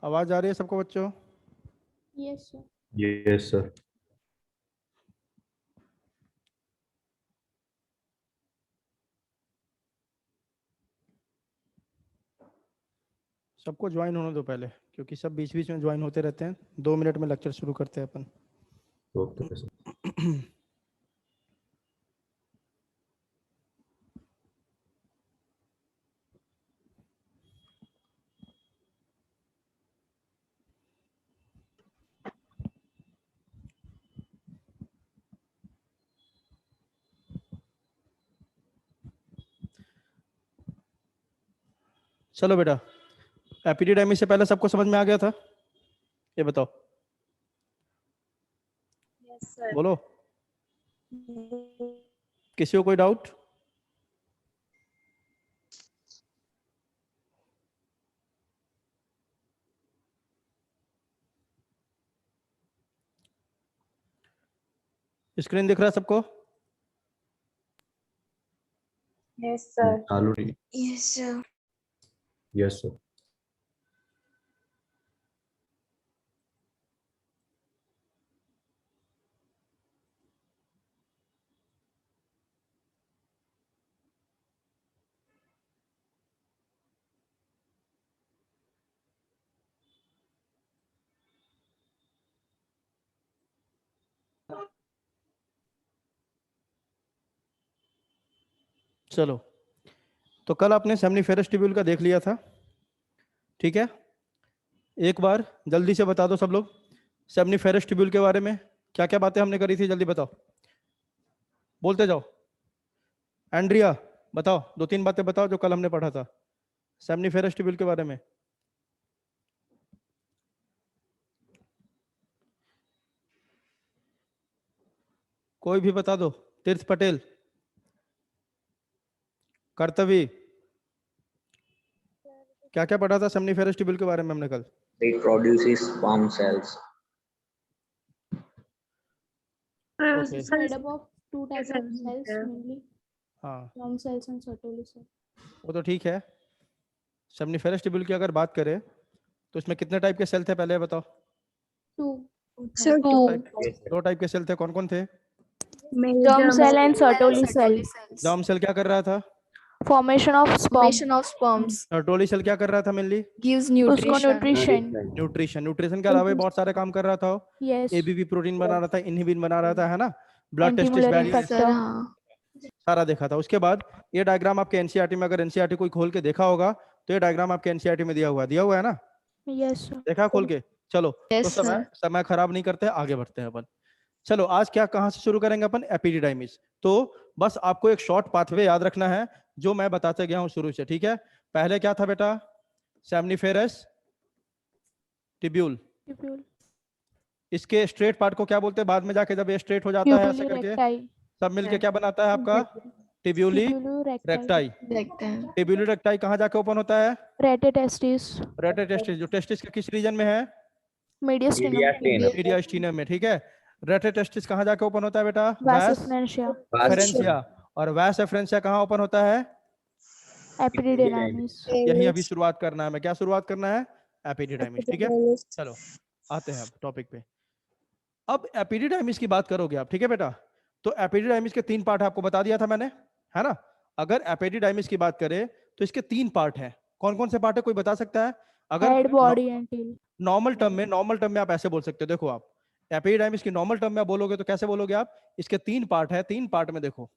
आवाज आ रही है सबको बच्चों? Yes sir. Yes sir. सबको ज्वाइन होने दो पहले, क्योंकि सब बीच बीच में ज्वाइन होते रहते हैं। 2 मिनट में लेक्चर शुरू करते हैं अपन। Okay sir. चलो बेटा, एपिडिडाइमिस से पहले सबको समझ में आ गया था? ये बताओ, यस सर। बोलो, किसी को कोई डाउट? स्क्रीन दिख रहा है सबको? Yes sir. चालू नहीं। Yes sir. Yes sir. चलो, तो कल आपने सेमनीफेरस ट्यूब्यूल का देख लिया था, ठीक है? एक बार जल्दी से बता दो सब लोग, सेमनीफेरस ट्यूब्यूल के बारे में क्या क्या बातें हमने करी थी, जल्दी बताओ, बोलते जाओ। एंड्रिया बताओ, 2-3 बातें बताओ जो कल हमने पढ़ा था सेमनीफेरस ट्यूब्यूल के बारे में। कोई भी बता दो। तीर्थ पटेल, कर्तवी, क्या क्या पढ़ा था सेमनीफेरस ट्यूब्यूल के बारे में हमने कल? It produces sperm cells. Okay. It's made up of two types of cells, mainly हाँ, sperm cells and Sertoli cells. वो तो ठीक है। सेमनीफेरस ट्यूब्यूल की अगर बात करें तो इसमें कितने टाइप के सेल थे पहले बताओ? Two. Sir, दो टाइप के सेल थे, कौन कौन थे? germ cell and Sertoli cell. Germ cell क्या कर रहा था? Formation of sperms. Sertoli cell क्या कर रहा था मेनली? Gives nutrition. न्यूट्रिशन। न्यूट्रिशन के अलावा भी बहुत सारे काम कर रहा था। Yes. एबीपी प्रोटीन बना रहा था, इनहिबिन बना रहा था, है ना? Blood testis Anti-mullering barrier factor. हाँ. सारा देखा था। उसके बाद ये डायग्राम आपके एनसीईआरटी में, अगर एनसीईआरटी कोई खोल के देखा होगा तो ये डायग्राम आपके एनसीईआरटी में दिया हुआ है ना? Yes sir. देखा खोल के? चलो, तो Yes, sir. समय खराब नहीं करते, आगे बढ़ते हैं अपन। चलो, आज क्या कहां से शुरू करेंगे अपन? एपिडिडाइमिस। तो बस आपको एक शॉर्ट पाथवे याद रखना है जो मैं बताते गया हूं शुरू से, ठीक है? पहले क्या था बेटा? Seminiferous tubule. इसके स्ट्रेट पार्ट को क्या बोलते हैं? बाद में जाके जब ये स्ट्रेट हो जाता है ऐसे करके सब मिलके क्या बनाता है आपका? टिब्यूली रेक्टाई। देखते हैं. टिब्यूली रेक्टाई कहां जाके ओपन होता है? Rete testis. रेटे टेस्टिस, जो टेस्टिस के किस रीजन में है? Mediastinum. मीडियास्टिनम में, ठीक है? रेटे टेस्टिस कहां जाके ओपन होता है बेटा? Vas वास efferentia. एफरेंसिया। और वास एफरेंसिया कहां ओपन होता है? Epididymis. यही अभी शुरुआत करना है, मैं क्या शुरुआत करना है? एपिडिडाइमिस, ठीक है? चलो आते हैं अब टॉपिक पे। अब एपिडिडाइमिस की बात करोगे आप, ठीक है बेटा? तो एपिडिडाइमिस के 3 पार्ट आपको बता दिया था मैंने, है ना? अगर एपिडिडाइमिस की बात करें तो इसके 3 पार्ट हैं। कौन कौन से पार्ट है, कोई बता सकता है? अगर Head, body and tail. Normal term में आप ऐसे बोल सकते हो। देखो, आप एपिडिडाइमिस की नॉर्मल टर्म में आप बोलोगे तो कैसे बोलोगे आप? इसके 3 पार्ट है, 3 पार्ट में देखो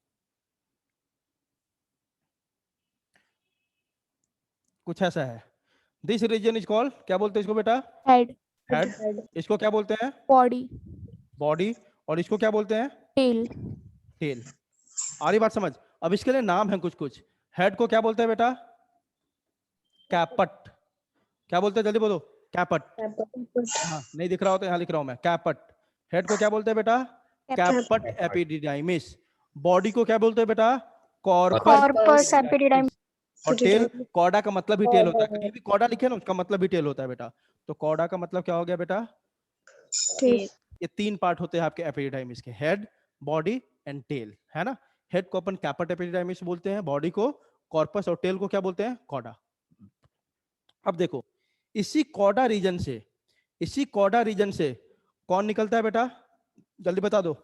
कुछ ऐसा है। दिस रीजन इज कॉल्ड, क्या बोलते हैं इसको बेटा? Head. हेड। इसको क्या बोलते हैं? Body. बॉडी। और इसको क्या बोलते हैं? Tail. टेल। आ रही बात समझ? अब इसके लिए नाम है कुछ कुछ। हेड को क्या बोलते हैं बेटा? कैपट। क्या बोलते हैं, जल्दी बोलो। कैपट। हाँ, नहीं दिख रहा हो तो यहाँ लिख रहा हूं मैं, कैपट। हेड को क्या बोलते हैं बेटा? कैपट एपिडिडाइमिस। बॉडी को क्या बोलते हैं बेटा? Corpus epididymis. और टेल, कॉर्डा का मतलब ही टेल होता है। कहीं भी कॉर्डा लिखे ना, उसका मतलब ही टेल होता है बेटा। तो कॉर्डा का मतलब क्या हो गया बेटा? ये 3 पार्ट होते हैं आपके एपिडिडाइमिस के, हेड, बॉडी एंड टेल, है ना? हेड को अपन कैपट एपिडिडाइमिस बोलते हैं, बॉडी को कॉर्पस और टेल को क्या बोलते हैं? कॉर्डा। अब देखो, इसी कॉडा रीजन से कौन निकलता है बेटा, जल्दी बता दो।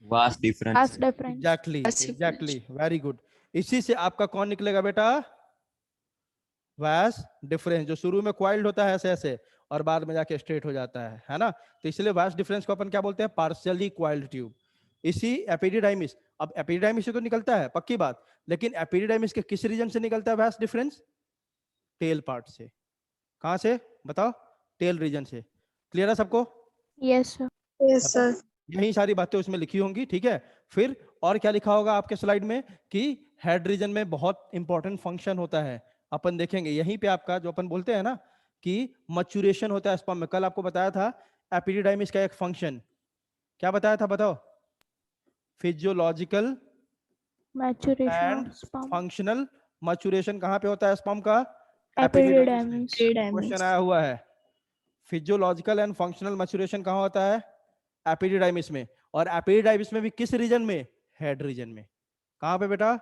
Vast difference. Vast difference. Exactly, very good. इसी से आपका कौन निकलेगा बेटा, वास्ट डिफरेंस, जो शुरू में क्वाइल्ड होता है ऐसे ऐसे और बाद में जाके स्ट्रेट हो जाता है ना। तो इसलिए वास्ट डिफरेंस को अपन क्या बोलते हैं, पार्शियली क्वाइल्ड ट्यूब। इसी एपिडिडाइमिस, अब एपिडिडाइमिस से तो निकलता है पक्की बात, लेकिन एपिडिडाइमिस के किस रीजन से निकलता है वास्ट डिफरेंस, टेल पार्ट से। कहां से बताओ, टेल रीजन से। क्लियर है सबको? Yes, sir. Yes, sir. यही सारी बातें उसमें लिखी होंगी, ठीक है। फिर और क्या लिखा होगा आपके स्लाइड में कि हेड रीजन में बहुत इंपॉर्टेंट फंक्शन होता है, अपन देखेंगे यहीं पे। आपका जो अपन बोलते हैं ना कि मैच्योरेशन होता है स्पर्म में, कल आपको बताया था एपिडिडाइमिस का एक फंक्शन, क्या बताया था बताओ, physiological Maturation and of sperm. Functional maturation कहाँ पे होता है स्पर्म का, Epididymis. क्वेश्चन आया हुआ है। फिजियोलॉजिकल एंड फंक्शनल मैच्योरेशन कहाँ होता है, एपिडिडाइमिस में। और एपिडिडाइमिस में भी किस रीजन में, हेड रीजन में। कहाँ पे बेटा,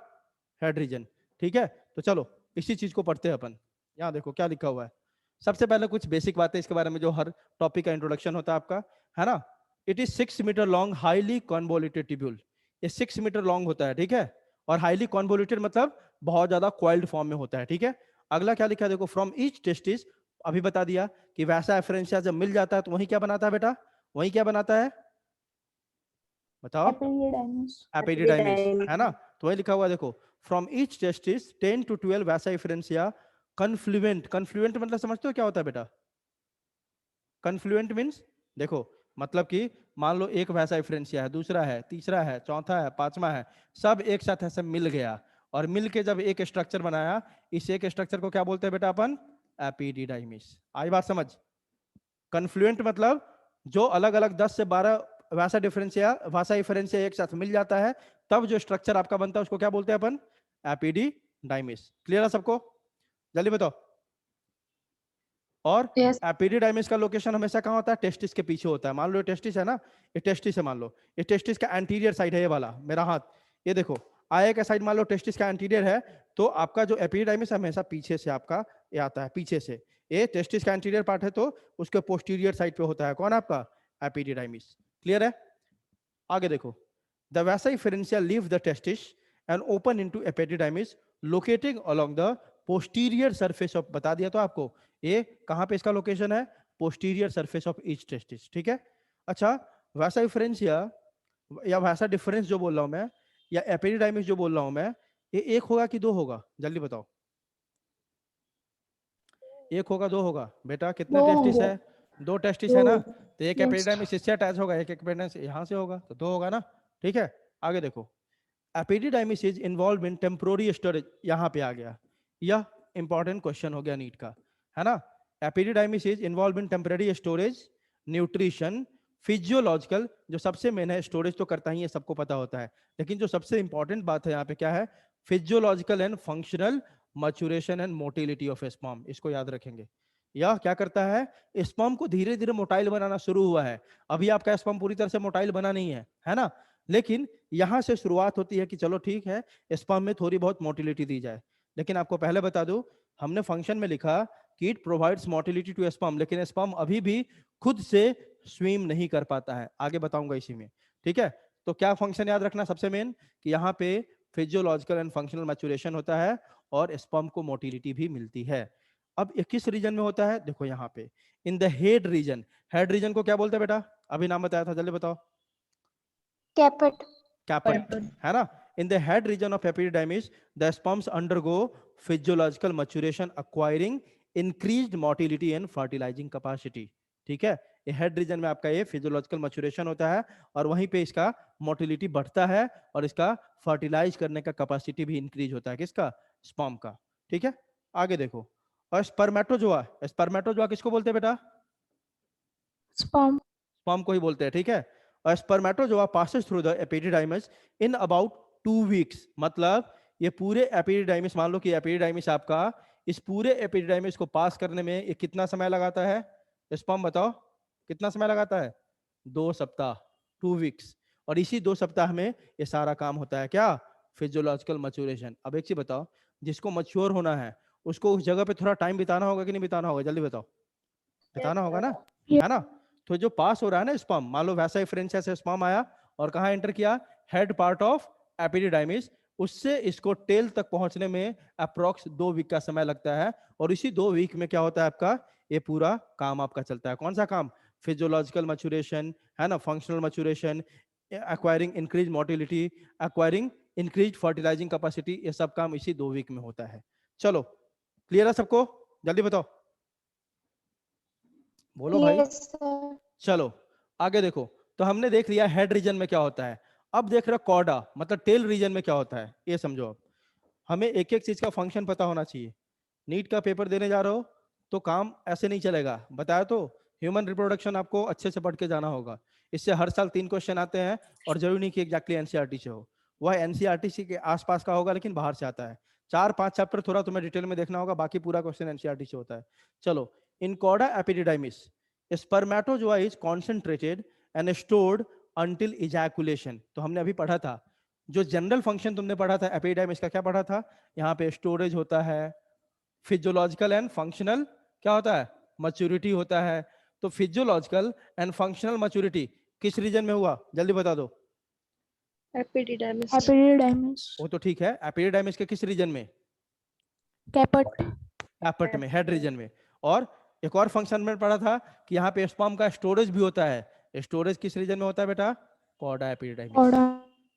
हेड रीजन, ठीक है। तो चलो इसी चीज को पढ़ते हैं अपन। यहाँ देखो क्या लिखा हुआ है। सबसे पहले कुछ बेसिक बातें इसके बारे में, जो हर टॉपिक का इंट्रोडक्शन होता है आपका, है ना। It is 6 metre long highly convoluted tubule. ये 6 मीटर लॉन्ग होता है, ठीक है। और हाईली कॉन्वोल्यूटेड मतलब बहुत ज्यादा क्वाइल्ड फॉर्म में होता है, ठीक है। अगला क्या लिखा है देखो, फ्रॉम ईच टेस्टिस, अभी बता दिया कि वैसा एफरेंशिया जब मिल जाता है तो वही क्या बनाता है बेटा, वही क्या बनाता है बताओ, एपिडिडाइमिस, है ना। तो वही लिखा हुआ है देखो, फ्रॉम ईच टेस्टिस 10 to 12 वैसा एफरेंशिया कन्फ्लुएंट। कन्फ्लुएंट मतलब समझते हो क्या होता है बेटा, कन्फ्लुएंट मीन्स देखो, मतलब कि मान लो एक वैसा एफरेंशिया है, दूसरा है, तीसरा है, चौथा है, पांचवा है, सब एक साथ ऐसे मिल गया और मिल के जब एक स्ट्रक्चर बनाया, इस एक स्ट्रक्चर को क्या बोलते हैं बेटा अपन, एपिडिडाइमिस। आई बात समझ। कन्फ्लुएंट मतलब जो अलग अलग 10 से 12 वैसा एफरेंशिया एक साथ मिल जाता है, तब जो स्ट्रक्चर आपका बनता है उसको क्या बोलते हैं अपन, एपिडिडाइमिस। क्लियर है सबको, जल्दी बताओ। और एपिडिडाइमिस का लोकेशन हमेशा कहाँ होता है, टेस्टिस के पीछे होता है। मान लो ये टेस्टिस है ना, ये टेस्टिस है, मान लो ये टेस्टिस का एंटीरियर साइड है, ये वाला मेरा हाथ, ये देखो आया का साइड मान लो टेस्टिस का एंटीरियर है, तो आपका जो एपिडिडाइमिस हमेशा पीछे से आपका ये आता है, पीछे से। ये टेस्टिस का एंटीरियर पार्ट है तो उसके पोस्टीरियर साइड पे होता है कौन, आपका एपिडिडाइमिस। क्लियर है? आगे देखो, द वैसा efferentia leave the testis and open into epididymis locating along the posterior surface of, बता दिया तो आपको ये कहां पे इसका लोकेशन है, posterior surface of each testis, ठीक है। अच्छा, वैसा एफरेंशिया या वैसा डिफरेंस जो बोल रहा हूं मैं, या एपिडिडाइमिस जो बोल रहा हूं मैं, ये एक होगा कि दो होगा, जल्दी बताओ। एक होगा दो होगा बेटा, कितने टेस्टिस है, दो टेस्टिस है ना, तो एक एपिडिडाइमिस इससे अटैच होगा, एक एपिडिडाइमिस यहां से होगा, तो दो होगा ना, ठीक है। आगे देखो, epididymis is involve in temporary storage, यहां पे आ गया, यह इंपॉर्टेंट क्वेश्चन हो गया नीट का, है ना। Epididymis is involve in temporary storage, nutrition, physiological, जो सबसे मेन है, स्टोरेज तो करता ही है, सबको पता होता है, लेकिन जो सबसे इंपॉर्टेंट बात है यहाँ पे क्या है, physiological and functional maturation and motility of sperm, इसको याद रखेंगे। यह क्या करता है, स्पर्म को धीरे धीरे मोटाइल बनाना शुरू हुआ है। अभी आपका स्पर्म पूरी तरह से मोटाइल बना नहीं है ना, लेकिन यहां से शुरुआत होती है कि चलो ठीक है, स्पर्म में थोड़ी बहुत मोटिलिटी दी जाए। लेकिन आपको पहले बता दूं, हमने फंक्शन में लिखा कि it provides motility to sperm, लेकिन स्पर्म अभी भी खुद से स्विम नहीं कर पाता है, आगे बताऊंगा इसी में, ठीक है। तो क्या फंक्शन याद रखना सबसे मेन, कि यहाँ पे फिजियोलॉजिकल एंड फंक्शनल मैच्योरेशन होता है और स्पर्म को मोटिलिटी भी मिलती है। अब ये किस रीजन में होता है, देखो यहाँ पे in the head region. Head region को क्या बोलते हैं बेटा, अभी नाम बताया था, जल्दी बताओ। Caput. कैपेट, है ना। In the head region of epididymis, the sperms undergo physiological maturation, acquiring increased motility and fertilizing capacity. ठीक है, ये हेड रीजन में आपका ये फिजियोलॉजिकल मैच्योरेशन होता है और वहीं पे इसका मोटिलिटी बढ़ता है और इसका फर्टिलाइज करने का कैपेसिटी भी इंक्रीज होता है, किसका, स्पर्म का, ठीक है। आगे देखो, और स्पर्मेटोजोआ, स्पर्मेटोजोआ किसको बोलते हैं बेटा, Sperm. स्पर्म को ही बोलते हैं, ठीक है। और spermatozoa passes through the epididymis in about 2 weeks, मतलब ये पूरे एपिडिडाइमिस, मान लो कि एपिडिडाइमिस आपका, इस पूरे एपिडिडाइमिस को पास करने में ये कितना समय लगाता है, स्पर्म बताओ कितना समय लगाता है, 2 सप्ताह, 2 वीक्स। और इसी 2 सप्ताह में ये सारा काम होता है, क्या, फिजियोलॉजिकल मैच्योरेशन। अब एक चीज बताओ, जिसको मैच्योर होना है उसको उस जगह पे थोड़ा टाइम बिताना होगा कि नहीं बिताना होगा, जल्दी बताओ। बिताना होगा ना, Yeah. है ना। तो जो पास हो रहा है ना स्पर्म, मान लो वैसा ही फ्रेंच ऐसे स्पर्म आया और कहाँ एंटर किया, हेड पार्ट ऑफ एपिडिडाइमिस, उससे इसको टेल तक पहुंचने में अप्रोक्स 2 वीक का समय लगता है। और इसी 2 वीक में क्या होता है आपका, ये पूरा काम आपका चलता है। कौन सा काम, फिजियोलॉजिकल मैच्योरेशन, है ना, functional maturation, acquiring increase motility, acquiring increase fertilising capacity, ये सब काम इसी 2 वीक में होता है। चलो क्लियर है सबको, जल्दी बताओ, बोलो भाई। Yes, sir. चलो आगे देखो, तो हमने देख लिया हेड रीजन में क्या होता है। अब देख रहे कॉर्डा मतलब टेल रीजन में क्या होता है, ये समझो। अब हमें एक एक चीज का फंक्शन पता होना चाहिए। नीट का पेपर देने जा रहे हो तो काम ऐसे नहीं चलेगा, बताया तो। ह्यूमन रिप्रोडक्शन आपको अच्छे से पढ़ के जाना होगा। इससे हर साल 3 क्वेश्चन आते हैं, और जरूरी नहीं कि एग्जैक्टली एनसीईआरटी से हो, वह एनसीईआरटी के आसपास का होगा लेकिन बाहर से आता है। 4-5 चैप्टर थोड़ा तुम्हें डिटेल में देखना होगा, बाकी पूरा क्वेश्चन एनसीईआरटी से होता है। चलो, in cauda epididymis spermatozoa is concentrated and stored until ejaculation. तो हमने अभी पढ़ा था, जो जनरल फंक्शन तुमने पढ़ा था एपिडिडाइमिस का, क्या पढ़ा था, यहाँ पे स्टोरेज होता है, फिजियोलॉजिकल एंड फंक्शनल क्या होता है, मैच्योरिटी होता है। तो फिजियोलॉजिकल एंड फंक्शनल मैच्योरिटी किस रीजन में हुआ, जल्दी बता दो। Epididymis. वो तो ठीक है, एपिडिडाइमिस के किस रीजन में, Caput. कैपट में, हेड रीजन में। और एक और फंक्शन में पढ़ा था कि यहाँ पे स्पर्म का स्टोरेज भी होता है। स्टोरेज किस रीजन में होता है बेटा, कॉर्डा एपिडिडाइमिस, Cauda.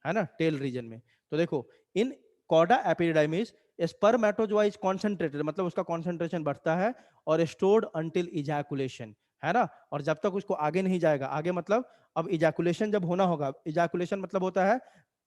है ना, टेल रीजन में। तो देखो, in cauda epididymis spermatozoa is concentrated, मतलब उसका कॉन्सेंट्रेशन बढ़ता है, और स्टोर्ड अंटिल इजैकुलेशन, है ना। और जब तक उसको आगे नहीं जाएगा, आगे मतलब अब इजैकुलेशन जब होना होगा, इजैकुलेशन मतलब होता है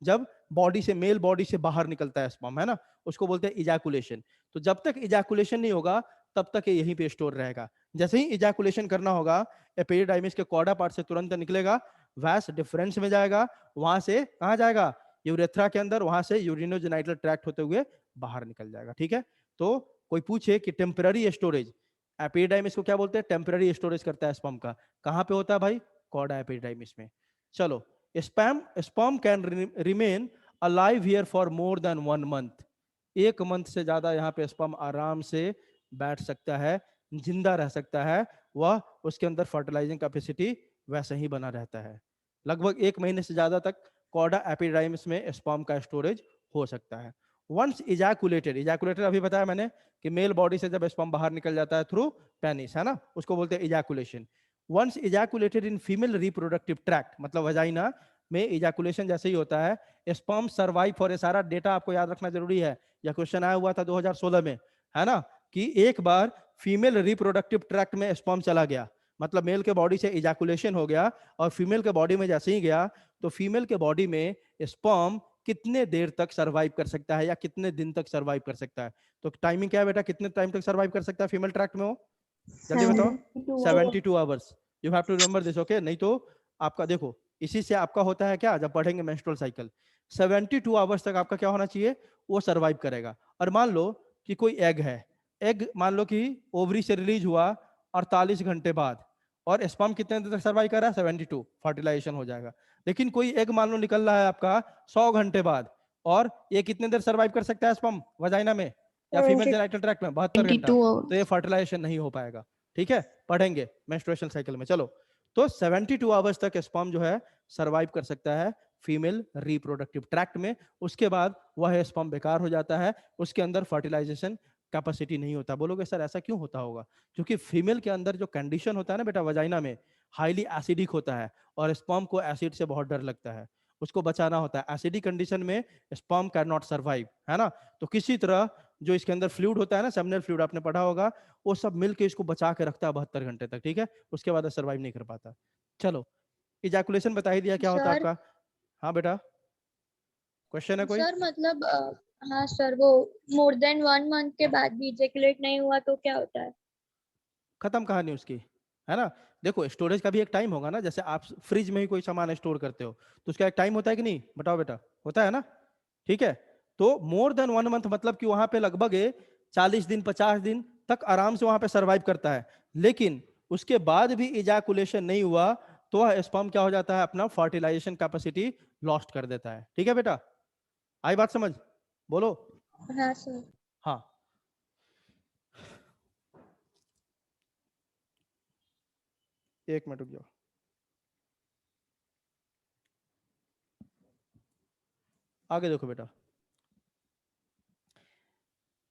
जब बॉडी से, मेल बॉडी से बाहर निकलता है स्पर्म, है ना, उसको बोलते हैं इजैकुलेशन। तो जब तक इजैकुलेशन नहीं होगा तब तक ये यहीं पे स्टोर रहेगा। जैसे ही इजैकुलेशन करना होगा, एपिडिडाइमिस के कॉर्डा पार्ट से तुरंत निकलेगा, वैस डिफरेंस में जाएगा, वहां से कहाँ जाएगा, यूरेथ्रा के अंदर, वहां से यूरिनोजेनाइटल ट्रैक्ट होते हुए बाहर निकल जाएगा। ठीक है, तो कोई पूछे कि टेम्पररी स्टोरेज, एपिडिडाइमिस को क्या बोलते हैं, टेम्पररी स्टोरेज करता है स्पर्म का, कहाँ पे होता है भाई, कॉर्डा एपिडिडाइमिस में। चलो, sperm can remain alive here for more than 1 month. 1 month से ज्यादा यहाँ पे स्पर्म आराम से बैठ सकता है, जिंदा रह सकता है, वह उसके अंदर फर्टिलाइजिंग कैपेसिटी वैसे ही बना रहता है। लगभग 1 महीने से ज्यादा तक कॉर्डा एपिडाइमिस में स्पर्म का स्टोरेज हो सकता है। वंस इजैकुलेटेड, इजैकुलेटेड अभी बताया मैंने कि मेल बॉडी से जब स्पर्म बाहर निकल जाता है थ्रू पेनिस, है ना, उसको बोलते हैं ejaculation. Once ejaculated in female reproductive tract, मतलब वजाइना में इजैकुलेशन जैसे ही होता है, स्पर्म सर्वाइव फॉर, ये सारा डेटा आपको याद रखना जरूरी है, यह क्वेश्चन आया हुआ था 2016 में, है ना, कि एक बार फीमेल रिप्रोडक्टिव ट्रैक्ट में स्पर्म चला गया, मतलब मेल के बॉडी से इजैकुलेशन हो गया और फीमेल के बॉडी में जैसे ही गया, तो फीमेल के बॉडी में स्पर्म कितने देर तक सरवाइव कर सकता है या कितने दिन तक सरवाइव कर सकता है। तो टाइमिंग क्या है बेटा, कितने टाइम तक सरवाइव कर सकता है फीमेल ट्रैक्ट में वो, जल्दी बताओ। 72 hours, you have to remember this, okay. नहीं तो आपका देखो, इसी से आपका होता है क्या, जब पढ़ेंगे मेंस्ट्रुअल साइकिल, 72 आवर्स तक आपका क्या होना चाहिए, वो सरवाइव करेगा। और मान लो कि कोई एग है, एग मान लो कि ओवरी से रिलीज हुआ 48 घंटे बाद, और स्पर्म कितने देर तक सर्वाइव कर रहा है, 72, फर्टिलाइजेशन हो जाएगा। लेकिन कोई एग मान लो निकल रहा है आपका 100 घंटे बाद, और ये कितने देर सर्वाइव कर सकता है स्पर्म वजाइना में या फीमेल जेनिटल ट्रैक्ट में, 72 घंटा, तो ये फर्टिलाइजेशन नहीं हो पाएगा। ठीक है, पढ़ेंगे मेंस्ट्रुएशन साइकिल में। चलो, तो 72 आवर्स तक स्पर्म जो है सरवाइव कर सकता है फीमेल रिप्रोडक्टिव ट्रैक्ट में, उसके बाद वह स्पर्म बेकार हो जाता है, उसके अंदर फर्टिलाइजेशन कैपेसिटी नहीं होता। बोलोगे सर ऐसा क्यों होता होगा, क्योंकि फीमेल के अंदर जो कंडीशन होता है ना बेटा वजाइना में, हाईली एसिडिक होता है, और स्पर्म को एसिड से बहुत डर लगता है, उसको बचाना होता है। एसिडिक कंडीशन में स्पर्म कैन नॉट सर्वाइव, है ना। तो किसी तरह जो इसके अंदर फ्लूइड होता है ना, सेमिनल फ्लूइड आपने पढ़ा होगा, वो सब मिलके इसको बचा के रखता है 72 घंटे तक। ठीक है, उसके बाद सर्वाइव नहीं कर पाता। चलो, इजैकुलेशन बता ही दिया क्या होता है आपका। हाँ बेटा, क्वेश्चन है कोई। सर मतलब हाँ सर, वो मोर देन 1 मंथ के बाद भी इजैकुलेट नहीं हुआ तो क्या होता है? खत्म कहानी उसकी, है ना। देखो, स्टोरेज का भी एक टाइम होगा ना, जैसे आप फ्रिज में ही कोई सामान स्टोर करते हो तो उसका एक टाइम होता है कि नहीं, बताओ बेटा, होता है ना। ठीक है, तो मोर देन 1 मंथ मतलब कि वहां पे लगभग 40 दिन 50 दिन तक आराम से वहां पे सरवाइव करता है, लेकिन उसके बाद भी इजैकुलेशन नहीं हुआ तो वह स्पर्म क्या हो जाता है, अपना फर्टिलाइजेशन कैपेसिटी लॉस्ट कर देता है। ठीक है बेटा, आई बात समझ, बोलो। हाँ सर। हाँ, एक मिनट रुक जाओ। आगे देखो बेटा,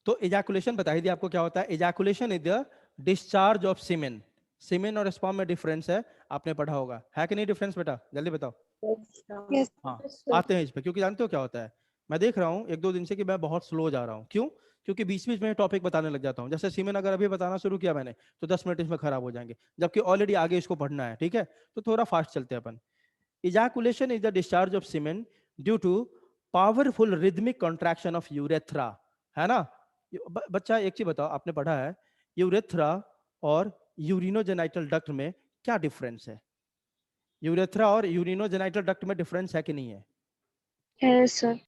तो इजैकुलेशन बता ही दिया आपको क्या होता है। Ejaculation is the discharge of semen. Semen और स्पर्म में डिफरेंस है, आपने पढ़ा होगा, है कि नहीं डिफरेंस बेटा? जल्दी बताओ। Yes. हाँ, आते हैं इस पे, क्योंकि जानते हो क्या होता है, मैं देख रहा हूँ एक दो दिन से कि मैं बहुत स्लो जा रहा हूँ। क्यों? क्योंकि बीच बीच में टॉपिक बताने लग जाता हूँ। जैसे सीमेन अगर अभी बताना शुरू किया मैंने तो 10 मिनट इसमें खराब हो जाएंगे, जबकि ऑलरेडी आगे इसको पढ़ना है। ठीक है, तो थोड़ा फास्ट चलते हैं अपन। Ejaculation is the discharge of semen due to powerful rhythmic contraction of urethra, है ना। बच्चा एक चीज बताओ, आपने पढ़ा है यूरेथ्रा और यूरिनोजेनाइटल डक्ट में क्या डिफरेंस है? यूरेथ्रा और यूरिनोजेनाइटल डक्ट में डिफरेंस है कि नहीं है? है सर।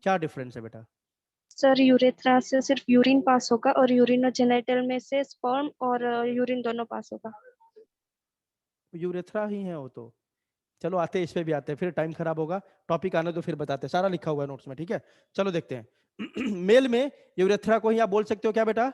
क्या डिफरेंस है बेटा? सर यूरेथ्रा से सिर्फ यूरिन पास होगा और यूरिनोजेनिटल में से स्पर्म और यूरिन दोनों पास होगा। यूरेथ्रा ही है वो तो। चलो आते हैं, इस पे भी आते हैं, फिर टाइम खराब होगा। टॉपिक आने तो फिर बताते हैं, सारा लिखा हुआ है नोट्स में। ठीक है, चलो देखते हैं। मेल में यूरेथ्रा को ही आप बोल सकते हो क्या बेटा?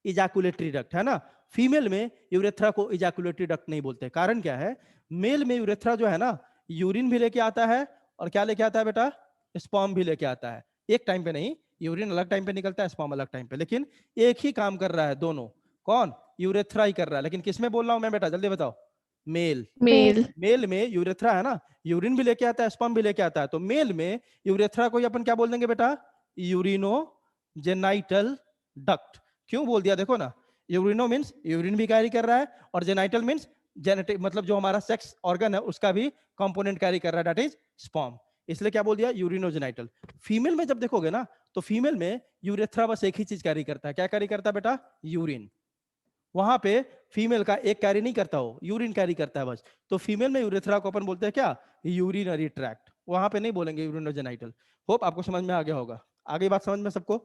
इजैकुलेटरी डक्ट, है ना। फीमेल में यूरेथ्रा को इजैकुलेटरी डक्ट नहीं बोलते। कारण क्या है? मेल में यूरेथ्रा जो है ना, यूरिन भी लेके आता है और क्या लेके आता है बेटा? स्पर्म भी लेके आता है। एक टाइम पे नहीं, यूरिन अलग टाइम पे निकलता है, स्पर्म अलग टाइम पे, लेकिन एक ही काम कर रहा है दोनों। कौन? यूरेथ्रा ही कर रहा है। लेकिन किसमें बोल रहा हूं मैं बेटा, जल्दी बताओ? मेल। मेल। मेल में यूरेथ्रा है ना, यूरिन भी लेके आता है, स्पर्म भी लेके आता है। तो मेल में यूरेथ्रा को ही अपन क्या बोल देंगे बेटा? Urinogenital duct. क्यों बोल दिया देखो ना, यूरिनो मींस यूरिन भी कैरी कर रहा है, और जेनाइटल मींस जेनेटिक, मतलब जो हमारा सेक्स ऑर्गन है उसका भी कंपोनेंट कैरी कर रहा है, दैट इज स्पर्म। इसलिए क्या बोल दिया? यूरिनोजेनाइटल। फीमेल में जब देखोगे ना, तो फीमेल में यूरेथ्रा बस एक ही चीज कैरी करता है। क्या कैरी करता है बेटा? यूरिन। वहां पे फीमेल का एक कैरी नहीं करता, हो यूरिन कैरी करता है बस। तो फीमेल में यूरेथ्रा को अपन बोलते हैं क्या? Urinary tract. वहां पे नहीं बोलेंगे यूरिनोजेनाइटल। होप आपको समझ में आ गया होगा। आगे बात समझ में सबको?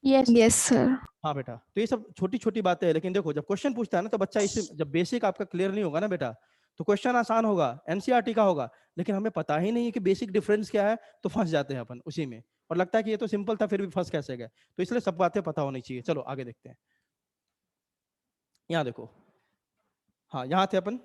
Yes yes sir. हाँ बेटा, तो ये सब छोटी छोटी बातें हैं, लेकिन देखो जब क्वेश्चन पूछता है ना, तो बच्चा इसे, जब बेसिक आपका क्लियर नहीं होगा ना बेटा, तो क्वेश्चन आसान होगा, एनसीईआरटी का होगा, लेकिन हमें पता ही नहीं है कि बेसिक डिफरेंस क्या है, तो फंस जाते हैं अपन उसी में, और लगता है कि ये तो सिंपल था, फिर भी फंस कैसे गए। तो इसलिए सब बातें पता होनी चाहिए। चलो आगे देखते हैं। यहाँ देखो, हाँ यहाँ थे अपन।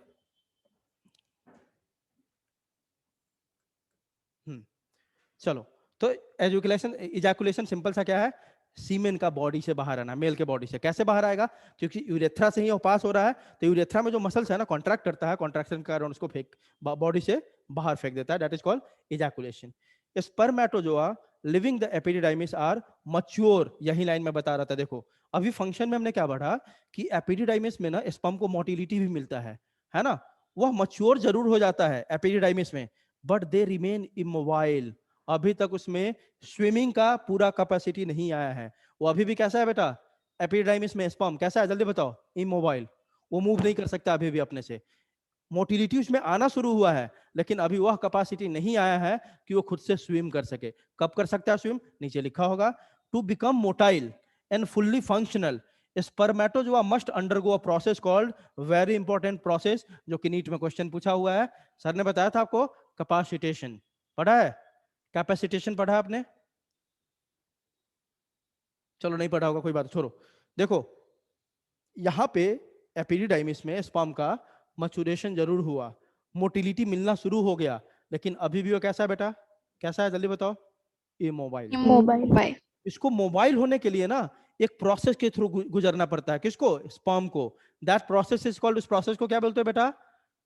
चलो, तो एजुकेशन इजैकुलेशन सिंपल सा क्या है? सीमेन का बॉडी से बाहर आना, मेल के बॉडी से। कैसे बाहर आएगा? क्योंकि यूरेथ्रा से ही वो पास हो रहा है, तो यूरेथ्रा में जो मसल्स है ना, कॉन्ट्रैक्ट करता है, कॉन्ट्रैक्शन के कारण उसको फेंक बॉडी से बाहर फेंक देता है, that is called ejaculation. Spermatozoa living the epididymis are mature. यही लाइन में बता रहा था, देखो अभी फंक्शन में हमने क्या पढ़ा कि एपिडिडाइमिस में ना स्पर्म को मोटिलिटी भी मिलता है ना। वह मच्योर जरूर हो जाता है एपिडिडाइमिस में, बट दे रिमेन इमोबाइल। अभी तक उसमें स्विमिंग का पूरा कैपेसिटी नहीं आया है। वो अभी भी कैसा है बेटा? एपिडाइमिस में स्पर्म कैसा है, जल्दी बताओ? इमोबाइल। वो मूव नहीं कर सकता अभी भी अपने से। मोटिलिटी उसमें आना शुरू हुआ है, लेकिन अभी वह कैपेसिटी नहीं आया है कि वो खुद से स्विम कर सके। कब कर सकता है स्विम? नीचे लिखा होगा, to become motile and fully functional spermatozoa must undergo a process called, very important process, जो कि नीट में क्वेश्चन पूछा हुआ है। सर ने बताया था आपको, कैपेसिटेशन पढ़ा है? कैपेसिटेशन पढ़ा आपने? चलो नहीं पढ़ा होगा, कोई बात छोड़ो। देखो यहां पे एपिडिडाइमिस में स्पर्म का मैच्योरेशन जरूर हुआ, मोटिलिटी मिलना शुरू हो गया, लेकिन अभी भी वो कैसा है बेटा? कैसा है, जल्दी बताओ? इमोबाइल। मोबाइल। इसको मोबाइल होने के लिए ना एक प्रोसेस के थ्रू गुजरना पड़ता है। किसको? स्पर्म को। दैट प्रोसेस इज कॉल्ड, उस प्रोसेस को क्या बोलते हैं बेटा?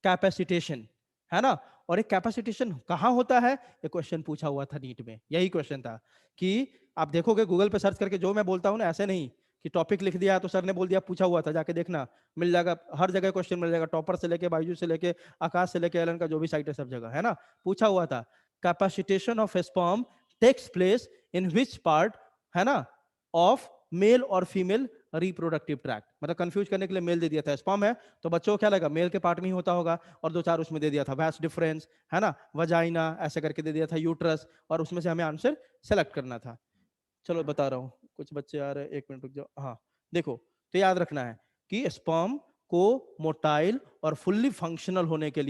कैपेसिटेशन, है ना। और एक कैपेसिटेशन कहाँ होता है? एक क्वेश्चन पूछा हुआ था नीट में, यही क्वेश्चन था कि आप देखोगे गूगल पे सर्च करके, जो मैं बोलता हूँ ना, ऐसे नहीं कि टॉपिक लिख दिया तो सर ने बोल दिया, पूछा हुआ था, जाके देखना मिल जाएगा, हर जगह क्वेश्चन मिल जाएगा, टॉपर से लेके बायजू से लेके आकाश से लेके एलन का जो भी साइट है सब जगह, है ना। पूछा हुआ था capacitation of sperm takes place in which part, है ना, ऑफ मेल और फीमेल रिप्रोडक्टिव ट्रैक्ट। मतलब कंफ्यूज करने के लिए मेल दे दिया था, स्पर्म है तो बच्चों को क्या लगा मेल के पार्ट में ही होता होगा, और दो चार उसमें दे दिया था, वैस डिफरेंस, है ना, वजाइना ऐसे करके दे दिया था, यूट्रस, और उसमें से हमें आंसर सेलेक्ट करना था। चलो बता रहा हूँ, कुछ बच्चे आ रहे हैं, एक मिनट रुक जाओ। हाँ देखो, तो याद रखना है कि स्पर्म को मोटाइल और फुल्ली फंक्शनल होने के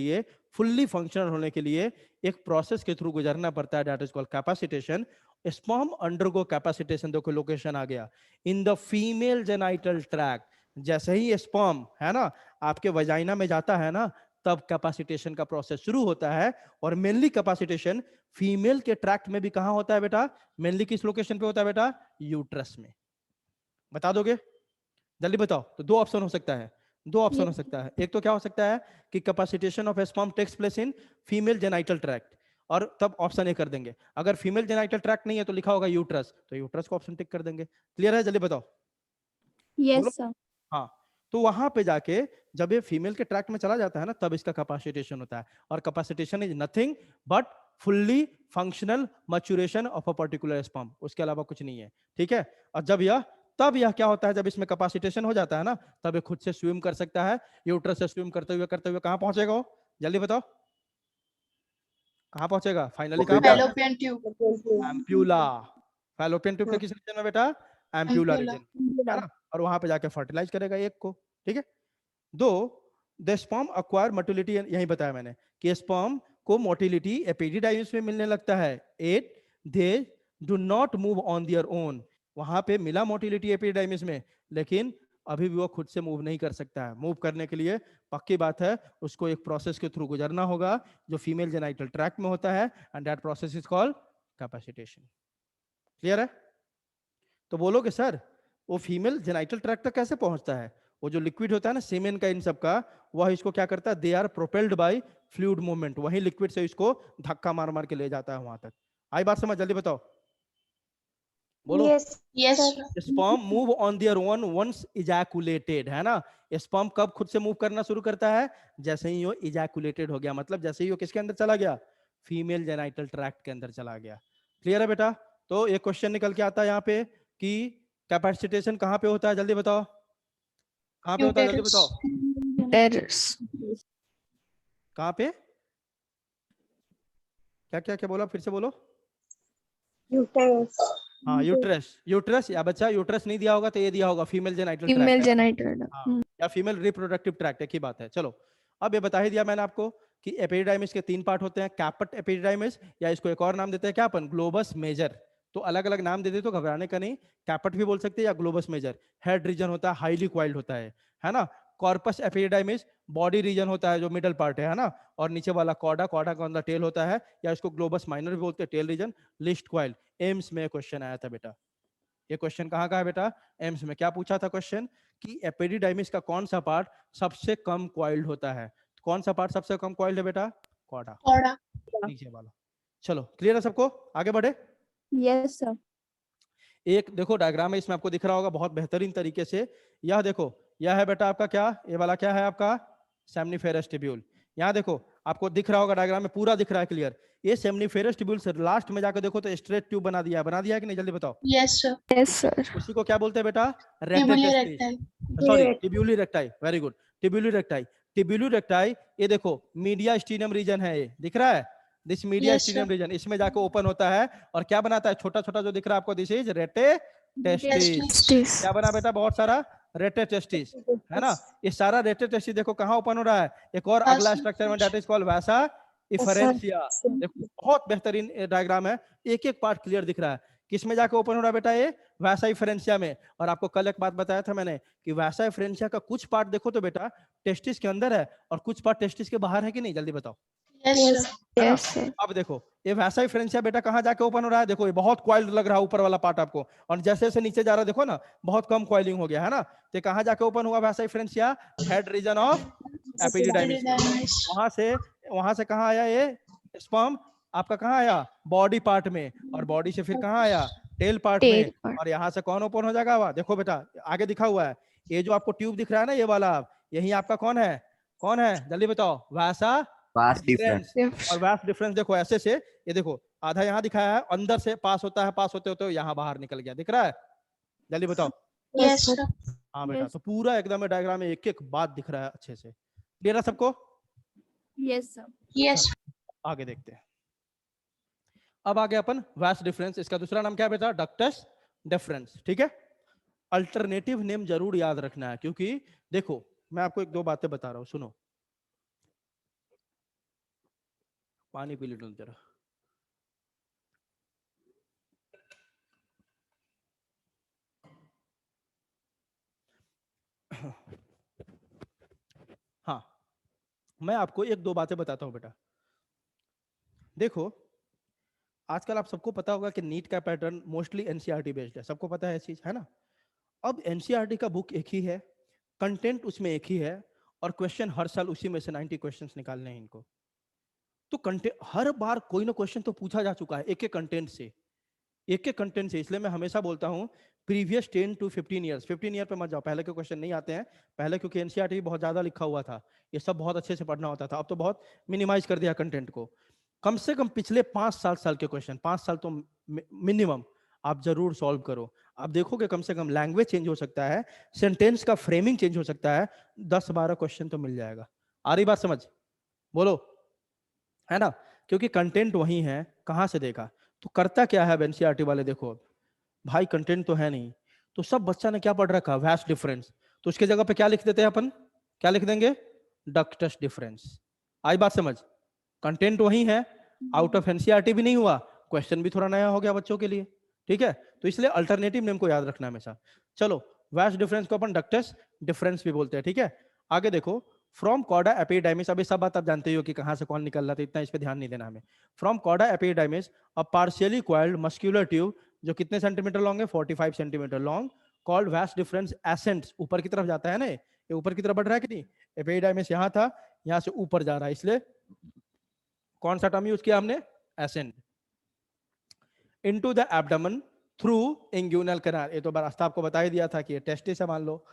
लिए एक प्रोसेस के थ्रू गुजरना पड़ता है, that is called capacitation. Sperm undergo capacitation, देखो लोकेशन आ गया, in the female genital tract. जैसे ही स्पर्म, है ना, आपके वजाइना में जाता है ना, तब कैपेसिटेशन का प्रोसेस शुरू होता है। और मेनली कैपेसिटेशन फीमेल के ट्रैक्ट में भी कहां होता है बेटा? मेनली किस लोकेशन पे होता है बेटा? यूट्रस में। बता दोगे? जल्दी बताओ। तो दो ऑप्शन हो सकता है, दो ऑप्शन हो सकता है। एक तो क्या हो सकता है कि capacitation of sperm takes place in female genital tract, और तब ऑप्शन ए कर देंगे। अगर फीमेल जेनाइटल ट्रैक्ट नहीं है तो लिखा होगा यूट्रस, तो यूट्रस को ऑप्शन टिक कर देंगे। क्लियर है? जल्दी बताओ। बोलो। Yes, sir. हाँ, तो वहां पे जाके जब ये फीमेल के ट्रैक्ट में चला जाता है ना, तब इसका कैपेसिटेशन होता है। और capacitation is nothing but fully functional maturation of a particular sperm, उसके अलावा कुछ नहीं है। ठीक है? और तब यह क्या होता है, जब इसमें कैपेसिटेशन हो जाता है ना, तब ये खुद से स्विम कर सकता है। यूट्रस से स्विम करते हुए कहां पहुंचेगा वो? जल्दी बताओ, कहां पहुंचेगा फाइनली? कहां पहुंचेगा? Fallopian tube. Ampulla. Fallopian tube का किस रीजन में बेटा? एम्प्यूला रीजन, है ना? और वहां पे जाके फर्टिलाइज करेगा एक को। ठीक है? दो द स्पर्म अक्वायर मोटिलिटी, यही बताया मैंने कि स्पर्म को मोटिलिटी एपिडिडाइमिस में मिलने लगता है। 8 they do not move on their own. वहां पे मिला मोटिलिटी एपिडिडाइमिस में, लेकिन अभी भी वो खुद से मूव नहीं कर सकता है। मूव करने के लिए पक्की बात है उसको एक प्रोसेस के थ्रू गुजरना होगा जो फीमेल जेनाइटल ट्रैक्ट में होता है, and that process is called capacitation. Clear है? तो बोलोगे सर वो फीमेल जेनाइटल ट्रैक्ट तक कैसे पहुंचता है? वो जो लिक्विड होता है ना सीमेन का इन सब का, वह इसको क्या करता है? They are propelled by fluid movement. वही लिक्विड से इसको धक्का मार मार के ले जाता है वहां तक। आई बात समझ? जल्दी बताओ। बोलो। Yes, yes sir. Sperm move on their own once ejaculated, है ना? स्पर्म कब खुद से मूव करना शुरू करता है? जैसे ही वो इजैकुलेटेड हो गया, मतलब जैसे ही वो किसके अंदर चला गया? फीमेल जेनाइटल ट्रैक्ट के अंदर चला गया। क्लियर है बेटा? तो एक क्वेश्चन निकल के आता है यहाँ पे कि कैपेसिटेशन कहाँ पे होता है? जल्दी बताओ, कहाँ पे होता है? जल्दी बताओ, Terrace. कहाँ पे? क्या क्या क्या बोला? फिर से बोलो। Uterus. हाँ, यूट्रस। यूट्रस या बच्चा यूट्रस नहीं दिया होगा तो ये दिया होगा फीमेल जेनाइटल ट्रैक्ट, Female है ना? genital. हाँ, या फीमेल रिप्रोडक्टिव ट्रैक्ट, एक ही बात है। चलो, अब ये बता ही दिया मैंने आपको कि एपिडिडाइमिस के 3 पार्ट होते हैं। कैपट एपिडिडाइमिस, या इसको एक और नाम देते हैं क्या अपन? Globus major. तो अलग अलग नाम दे दे तो घबराने का नहीं, कैपट भी बोल सकते हैं या ग्लोबस मेजर। हेड रीजन होता है, हाईली क्वाइल्ड होता है ना? कॉर्पस एपिडिडाइमिस बॉडी रीजन होता है जो मिडल पार्ट है ना? और नीचे वाला कॉर्डा, कॉर्डा का अंदर टेल होता है, या इसको ग्लोबस माइनर भी बोलते हैं, tail region, list coiled. AIIMS में क्वेश्चन आया था बेटा। ये क्वेश्चन कहाँ का है बेटा? एम्स में। क्या पूछा था क्वेश्चन कि एपिडिडाइमिस का कौन सा पार्ट सबसे कम क्वाइल्ड होता है? कौन सा पार्ट सबसे कम क्वाइल्ड है बेटा? कॉर्डा, नीचे वाला। चलो, क्लियर है सबको? आगे बढ़े। Yes, sir. एक देखो डायग्राम है, इसमें आपको दिख रहा होगा बहुत बेहतरीन तरीके से। यह देखो, यह है बेटा आपका क्या? ये वाला क्या है आपका? Seminiferous tubule. यहाँ देखो, आपको दिख रहा होगा डायग्राम में, पूरा दिख रहा है क्लियर। ये सेमनीफेरस ट्यूब्यूल से लास्ट में जाकर देखो तो स्ट्रेट ट्यूब बना दिया है कि नहीं? जल्दी बताओ। Yes sir Yes, sir. उसी को क्या बोलते हैं बेटा? Tubular rete testis. Recti sorry, tubuli recti. Very good, tubuli recti. Tubuli recti, ये देखो मीडिया स्टीनियम रीजन है, ये दिख रहा है? दिस मीडिया Yes, स्टीनियम sir. रीजन, इसमें जाकर ओपन होता है और क्या बनाता है? छोटा छोटा जो दिख रहा है आपको, दिस इज रेटेटेस्टिस। Testis. क्या बना बेटा? बहुत सारा रेटेटेस्टिस, है ना? ये सारा रेटेटेस्टिस देखो कहाँ ओपन हो रहा है? एक और अगला स्ट्रक्चर में, दैट इज कॉल्ड वैसा इफरेंशिया। देखो बहुत बेहतरीन डायग्राम है, एक एक पार्ट क्लियर दिख रहा है। किस में जाके ओपन हो रहा है बेटा? ये वैसा इफरेंशिया में। और आपको कल एक बात बताया था मैंने कि वैसा इफरेंशिया का कुछ पार्ट देखो तो बेटा टेस्टिस के अंदर है और कुछ पार्ट टेस्टिस के बाहर है कि नहीं? जल्दी बताओ। यस सर है ना? Yes, sir. अब देखो ये वैसा इफरेंशिया बेटा कहाँ जाके ओपन हो रहा है? देखो ये बहुत क्वाइल्ड लग रहा है ऊपर वाला पार्ट आपको, और जैसे जैसे नीचे जा रहा है देखो ना बहुत कम क्वाइलिंग हो गया, है ना? तो कहाँ जाके ओपन हुआ वैसा efferentia? Head region of epididymis. वहां से कहाँ आया ये स्पर्म? आपका कहाँ आया? बॉडी पार्ट में, और बॉडी से फिर कहाँ आया? टेल पार्ट में। Tail part. और यहाँ से कौन ओपन हो जाएगा? वह देखो बेटा आगे दिखा हुआ है, ये जो आपको ट्यूब दिख रहा है ना, ये वाला, यही आपका कौन है? कौन है? जल्दी बताओ। वैसा वास्ट डिफरेंस। डिफरेंस। और वैस्ट डिफरेंस देखो ऐसे से, ये देखो आधा यहाँ दिखाया है, अंदर से पास होता है, पास होते होते यहाँ बाहर निकल गया, दिख रहा है? जल्दी बताओ। यस सर हाँ बेटा, Yes. तो पूरा एकदम डायग्राम में एक एक बात दिख रहा है अच्छे से। क्लियर है सबको? Yes, sir. यस आगे देखते हैं। अब आगे अपन वैस्ट डिफरेंस, इसका दूसरा नाम क्या है बेटा? Ductus difference. ठीक है? अल्टरनेटिव नेम जरूर याद रखना है, क्योंकि देखो मैं आपको एक दो बातें बता रहा हूँ, सुनो। पानी पी लो जरा। हाँ, मैं आपको एक दो बातें बताता हूँ बेटा। देखो, आजकल आप सबको पता होगा कि नीट का पैटर्न मोस्टली एनसीईआरटी बेस्ड है, सबको पता है ये चीज, है ना। अब एनसीईआरटी का बुक एक ही है, कंटेंट उसमें एक ही है, और क्वेश्चन हर साल उसी में से 90 क्वेश्चंस निकालने हैं इनको। तो कंटेंट हर बार कोई ना क्वेश्चन तो पूछा जा चुका है एक एक कंटेंट से, एक एक कंटेंट से। इसलिए मैं हमेशा बोलता हूँ प्रीवियस 10 to 15 ईयर्स, 15 ईयर पे मत जाओ, पहले के क्वेश्चन नहीं आते हैं। पहले क्योंकि एनसीईआरटी बहुत ज्यादा लिखा हुआ था, ये सब बहुत अच्छे से पढ़ना होता था। अब तो बहुत मिनिमाइज कर दिया कंटेंट को। कम से कम पिछले 5 साल के क्वेश्चन, 5 साल तो मिनिमम आप जरूर सॉल्व करो। आप देखोगे कम से कम लैंग्वेज चेंज हो सकता है, सेंटेंस का फ्रेमिंग चेंज हो सकता है, 10-12 क्वेश्चन तो मिल जाएगा। आ रही बात समझ? बोलो, है ना। क्योंकि कंटेंट वही है, कहां से देखा। तो करता क्या है एनसीईआरटी वाले, देखो भाई कंटेंट तो है नहीं, तो सब बच्चा ने क्या पढ़ रखा, वास्ट डिफरेंस। तो उसके जगह पे क्या लिख देते हैं अपन, क्या लिख देंगे, डक्टस डिफरेंस। आई बात समझ? कंटेंट वही है, आउट ऑफ एनसीईआरटी भी नहीं हुआ, क्वेश्चन भी थोड़ा नया हो गया बच्चों के लिए, ठीक है। तो इसलिए अल्टरनेटिव नेम को याद रखना हमेशा। चलो, वास्ट डिफरेंस को अपन डक्टस डिफरेंस भी बोलते हैं, ठीक है। आगे देखो, फ्रॉम कॉर्डा एपिडाइमिस, अभी सब बात आप जानते ही हो कि कहां से कौन निकल रहा था, इतना इस पे ध्यान नहीं देना हमें। From cauda epididymis a partially coiled muscular tube, जो कितने सेंटीमीटर लॉन्ग है, 45 centimeter long, called vas deferens ascends, ऊपर की तरफ जाता है ना, ये ऊपर की तरफ बढ़ रहा है कि नहीं। एपिडाइमिस यहाँ था, यहाँ से ऊपर जा रहा है, इसलिए कौन सा टर्म यूज किया हमने, ascent. Into the abdomen through inguinal canal, ये तो रास्ता आपको बता ही दिया था कि ये टेस्टिस है। मान लो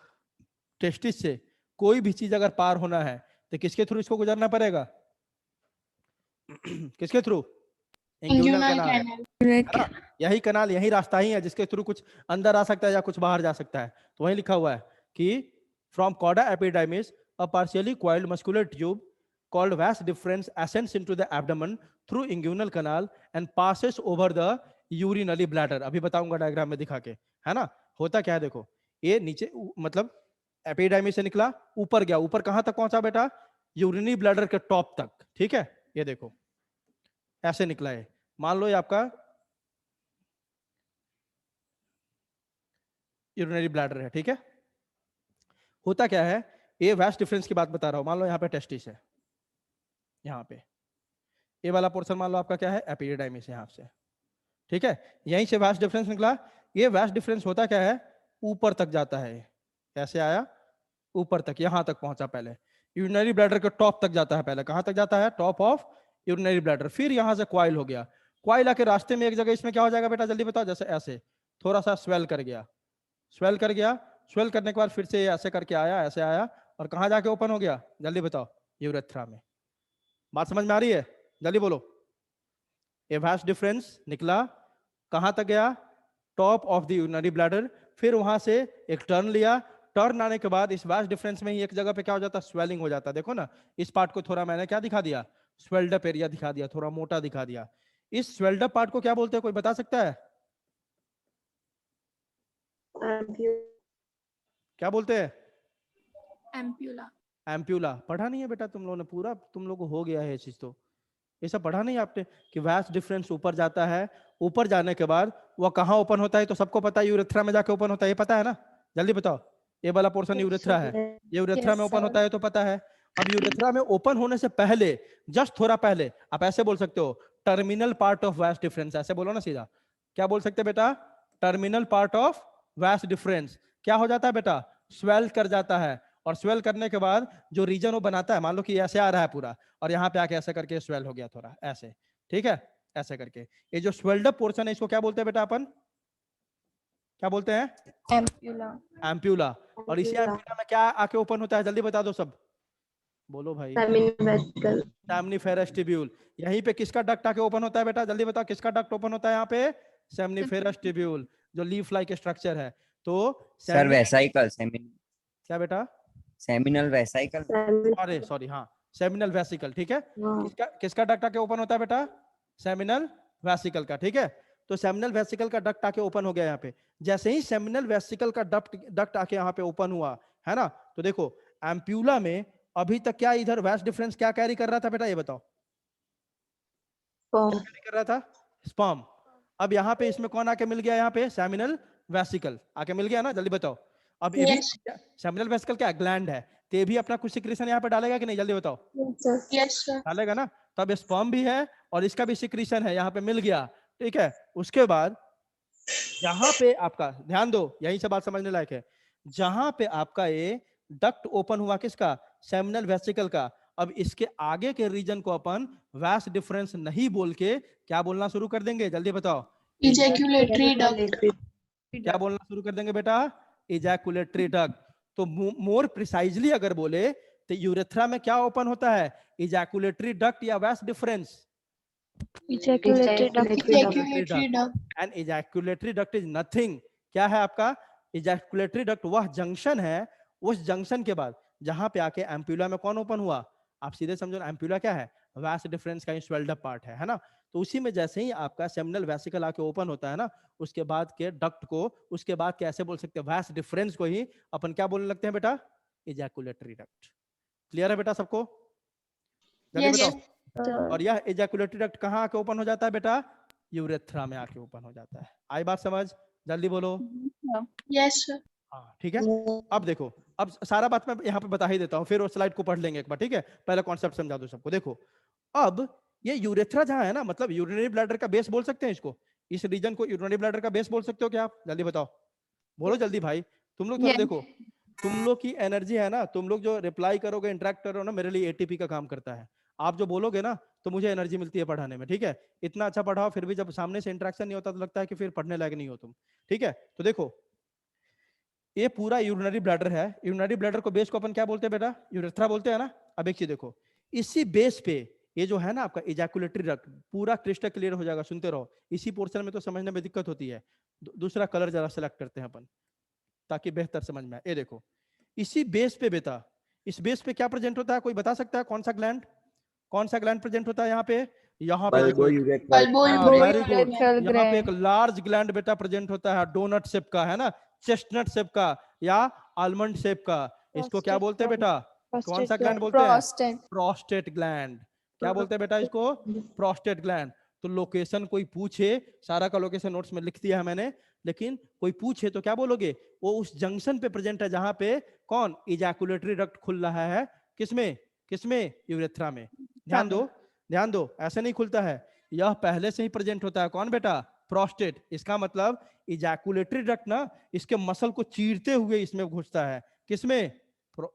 टेस्टिस से कोई भी चीज अगर पार होना है तो किसके थ्रू इसको गुजरना पड़ेगा, किसके थ्रू, इंग्यूनल कैनाल है ना? यही कैनाल, यही रास्ता ही है जिसके थ्रू कुछ अंदर आ सकता है या कुछ बाहर जा सकता है। तो वही लिखा हुआ है कि from cauda epididymis a partially coiled muscular tube called vas deferens ascends into the abdomen through inguinal canal and passes over the urinary bladder। अभी बताऊंगा डायग्राम में दिखा के, है ना। होता क्या है देखो, ये नीचे मतलब एपिडाइमिस से निकला, ऊपर गया, ऊपर कहां तक पहुंचा बेटा, यूरिनरी ब्लैडर के टॉप तक, ठीक है। ये देखो ऐसे निकला है, मान लो ये आपका यूरिनरी ब्लैडर है, ठीक है। होता क्या है, ये वास्ट डिफरेंस की बात बता रहा हूं। मान लो यहाँ पे टेस्टिस है, यहाँ पे ये वाला पोर्शन मान लो आपका क्या है, एपिडाइमिस यहाँ से, ठीक है। यहीं से वास्ट डिफरेंस निकला। ये वास्ट डिफरेंस होता क्या है, ऊपर तक जाता है। कैसे आया, ऊपर तक, यहां तक पहुंचा। पहले यूरिनरी ब्लैडर के टॉप तक जाता है, पहले कहां तक जाता है, टॉप ऑफ यूरिनरी ब्लैडर। फिर यहां से क्वाइल हो गया, क्वाइल आके रास्ते में एक जगह इसमें क्या हो जाएगा बेटा, जल्दी बताओ। जैसे ऐसे थोड़ा सा स्वेल कर गया, स्वेल कर गया, स्वेल करने के बाद फिर से ऐसे करके आया, ऐसे आया, और कहां जाके ओपन हो गया, जल्दी बताओ, यूरेथ्रा में। बात समझ में आ रही है, जल्दी बोलो। ए वास्ट डिफरेंस निकला, कहां तक गया, top of the urinary bladder. फिर वहां से एक टर्न लिया, टर्न आने के बाद इस वास्ट डिफरेंस में ही एक जगह पे क्या हो जाता है, स्वेलिंग हो जाता है। देखो ना, इस पार्ट को थोड़ा मैंने क्या दिखा दिया, स्वेल्ड अप एरिया दिखा दिया, थोड़ा मोटा दिखा दिया। इस स्वेल्ड अप पार्ट को क्या बोलते हैं, कोई बता सकता है, क्या बोलते हैं, एम्प्यूला। एम्प्यूला। पढ़ा नहीं है बेटा तुम लोगों ने, पूरा तुम लोग को हो गया है ये चीज। तो ये सब पढ़ा नहीं आपने कि वास्ट डिफरेंस ऊपर जाता है, ऊपर जाने के बाद वो कहाँ ओपन होता है, तो सबको पता है यूरेथ्रा में जाके ओपन होता है, ये पता है ना। जल्दी बताओ, ये वाला पोर्शन यूरेथ्रा है, ये यूरेथ्रा में ओपन होता है तो पता है। अब यूरेथ्रा में ओपन होने से पहले, जस्ट थोड़ा पहले, आप ऐसे बोल सकते हो, terminal part of vast difference, ऐसे बोलो ना सीधा। क्या बोल सकते हैं बेटा, terminal part of vast difference क्या हो जाता है बेटा, स्वेल कर जाता है। और स्वेल करने के बाद जो रीजन वो बनाता है, मान लो कि ऐसे आ रहा है पूरा, और यहाँ पे आके ऐसे करके स्वेल हो गया थोड़ा ऐसे, ठीक है, ऐसे करके। ये जो स्वेल्ड अप पोर्शन है इसको क्या बोलते हैं बेटा अपन, क्या बोलते हैं, एम्प्यूला। एम्प्यूला। और इसी एम्प्यूला में क्या आके ओपन होता है, जल्दी बता दो सब, बोलो भाई, सेमनीफेरस ट्यूब्यूल। यहीं पे किसका डक्ट आके ओपन होता है बेटा, जल्दी बताओ, किसका डक्ट ओपन होता है यहाँ पे, सेमनीफेरस ट्यूब्यूल, जो लीफ लाइक स्ट्रक्चर है। तो सर वेसाइकल, क्या बेटा, सेमिनल वेसाइकल, अरे सॉरी, हाँ सेमिनल वेसिकल, ठीक है। किसका किसका डक्ट आके ओपन होता है बेटा, सेमिनल वेसिकल का, ठीक है। तो सेमिनल वेसिकल का डक्ट आके ओपन हो गया यहाँ पे। जैसे ही सेमिनल वेसिकल का डक्ट आके यहाँ पे ओपन हुआ, है ना, तो देखो एम्प्यूला में अभी तक क्या इधर वास्ट डिफरेंस क्या कैरी कर रहा था बेटा, ये बताओ, क्या कैरी कर रहा था, स्पर्म। अब यहाँ पे इसमें कौन आके मिल गया, यहाँ पे सेमिनल वेसिकल आके मिल गया ना, जल्दी बताओ। अब ये भी सेमिनल वेसिकल क्या ग्लैंड है, ते भी अपना कुछ सिक्रीशन यहाँ पे डालेगा कि नहीं, जल्दी बताओ। Yes, sir. डालेगा ना, तब स्पर्म भी है और इसका भी सिक्रीशन है, यहाँ पे मिल गया, ठीक है। उसके बाद जहां पे आपका, ध्यान दो यही से बात समझने लायक है, जहां पे आपका ये डक्ट ओपन हुआ किसका, सेमिनल वेसिकल का, अब इसके आगे के रीजन को अपन वास डिफरेंस नहीं बोल के क्या बोलना शुरू कर देंगे, जल्दी बताओ। Ejaculatory duct. क्या बोलना शुरू कर देंगे बेटा, इजैकुलेटरी डक्ट। तो मोर प्रिसाइजली अगर बोले तो यूरेथ्रा में क्या ओपन होता है, इजैकुलेटरी डक्ट या vas deferens. Ejaculatory duct. Ejaculatory duct. And ejaculatory duct is nothing, क्या है आपका, इजैकुलेटरी डक्ट वह जंक्शन है, उस जंक्शन के बाद जहां पे आके एम्प्यूला में कौन ओपन हुआ, आप सीधे समझो एम्प्यूला क्या है, वास डिफरेंस का स्वेल्ड अप पार्ट है ना। तो उसी में जैसे ही आपका सेमिनल वेसिकल आके ओपन होता है ना, उसके बाद के डक्ट को, उसके बाद कैसे बोल सकते हैं, वास डिफरेंस को ही अपन क्या बोलने लगते हैं बेटा, इजैकुलेटरी डक्ट। क्लियर है बेटा सबको, जल्दी Yes, बताओ। और यह इजैकुलेटरी डक्ट कहाँ आके ओपन हो जाता है बेटा, यूरेथ्रा में आके ओपन हो जाता है। आई बात समझ, जल्दी बोलो। yes, sir. हाँ ठीक है। अब देखो, अब सारा बात मैं यहाँ पे बता ही देता हूँ, फिर उस स्लाइड को पढ़ लेंगे एक बार, ठीक है। पहले कॉन्सेप्ट समझा दो सबको। देखो अब ये यूरेथ्रा जहाँ है ना, मतलब यूरिनरी ब्लैडर का बेस बोल सकते हैं इसको, इस रीजन को यूरिनरी ब्लैडर का बेस बोल सकते हो क्या आप, जल्दी बताओ, बोलो जल्दी भाई। तुम लोग थोड़ा Yes. देखो, तुम लोग की एनर्जी है ना, तुम लोग जो रिप्लाई करोगे, इंटरेक्ट करो ना, मेरे लिए एटीपी का काम करता है। आप जो बोलोगे ना तो मुझे एनर्जी मिलती है पढ़ाने में, ठीक है। इतना अच्छा पढ़ाओ, फिर भी जब सामने से इंटरेक्शन नहीं होता तो लगता है कि फिर पढ़ने लायक नहीं हो तुम, ठीक है। तो देखो ये पूरा यूरिनरी ब्लैडर है, यूरिनरी ब्लैडर को बेस को अपन क्या बोलते हैं बेटा, यूरेथ्रा बोलते हैं ना। अब एक चीज देखो, इसी बेस पे ये जो है ना आपका इजैकुलेटरी डक्ट, पूरा क्रिस्टल क्लियर हो जाएगा, सुनते रहो। इसी पोर्शन में तो समझने में दिक्कत होती है, दूसरा कलर जरा सेलेक्ट करते हैं अपन ताकि बेहतर समझ में आए। ये देखो इसी बेस पे बेटा, इस बेस पे क्या प्रेजेंट होता है, कोई बता सकता है कौन सा ग्लैंड, कौन सा ग्लैंड प्रेजेंट होता है यहाँ पे, यहाँ पे देखो, वेरी गुड, यहाँ पे एक लार्ज ग्लैंड बेटा प्रेजेंट होता है, डोनट शेप का है ना, चेस्टनट शेप का या आलमंड शेप का। इसको क्या बोलते हैं बेटा, कौन सा ग्लैंड बोलते हैं, Prostate. Prostate gland. क्या बोलते हैं बेटा इसको, प्रोस्टेट ग्लैंड। तो लोकेशन कोई पूछे, सारा का लोकेशन नोट्स में लिख दिया है मैंने, लेकिन कोई पूछे तो क्या बोलोगे, वो उस जंक्शन पे प्रेजेंट है जहां पे कौन, इजैकुलेटरी डक्ट खुल रहा है, किसमें किसमें, यूरेथ्रा में। ध्यान दो ध्यान दो, ऐसे नहीं खुलता है, यह पहले से ही प्रेजेंट होता है, कौन बेटा, प्रोस्टेट। इसका मतलब इजैकुलेटरी डक्ट ना इसके मसल को चीरते हुए इसमें घुसता है, किसमें,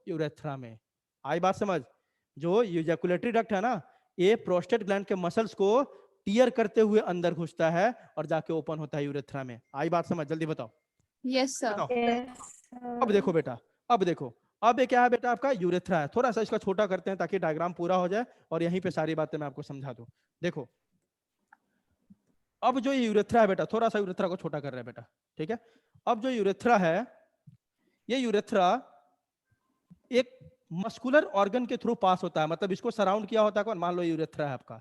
यूरेथ्रा में। आई बात समझ, जो इजैकुलेटरी डक्ट है ना, ये प्रोस्टेट ग्लैंड के मसल्स को टीयर करते हुए अंदर घुसता है और जाके ओपन होता है यूरेथ्रा में। आई बात समझ, जल्दी बताओ। Yes, sir. बताओ। अब देखो बेटा, अब देखो, अब ये क्या है बेटा, आपका यूरेथ्रा है। थोड़ा सा इसका छोटा करते हैं ताकि डायग्राम पूरा हो जाए और यहीं पे सारी बातें मैं आपको समझा दूं। देखो अब जो ये यूरेथ्रा है बेटा, थोड़ा सा यूरेथ्रा को छोटा कर रहे हैं बेटा, ठीक है। अब जो यूरेथ्रा है, ये यूरेथ्रा एक मस्कुलर ऑर्गन के थ्रू पास होता है, मतलब इसको सराउंड किया होता है कौन, मान लो यूरेथ्रा है आपका,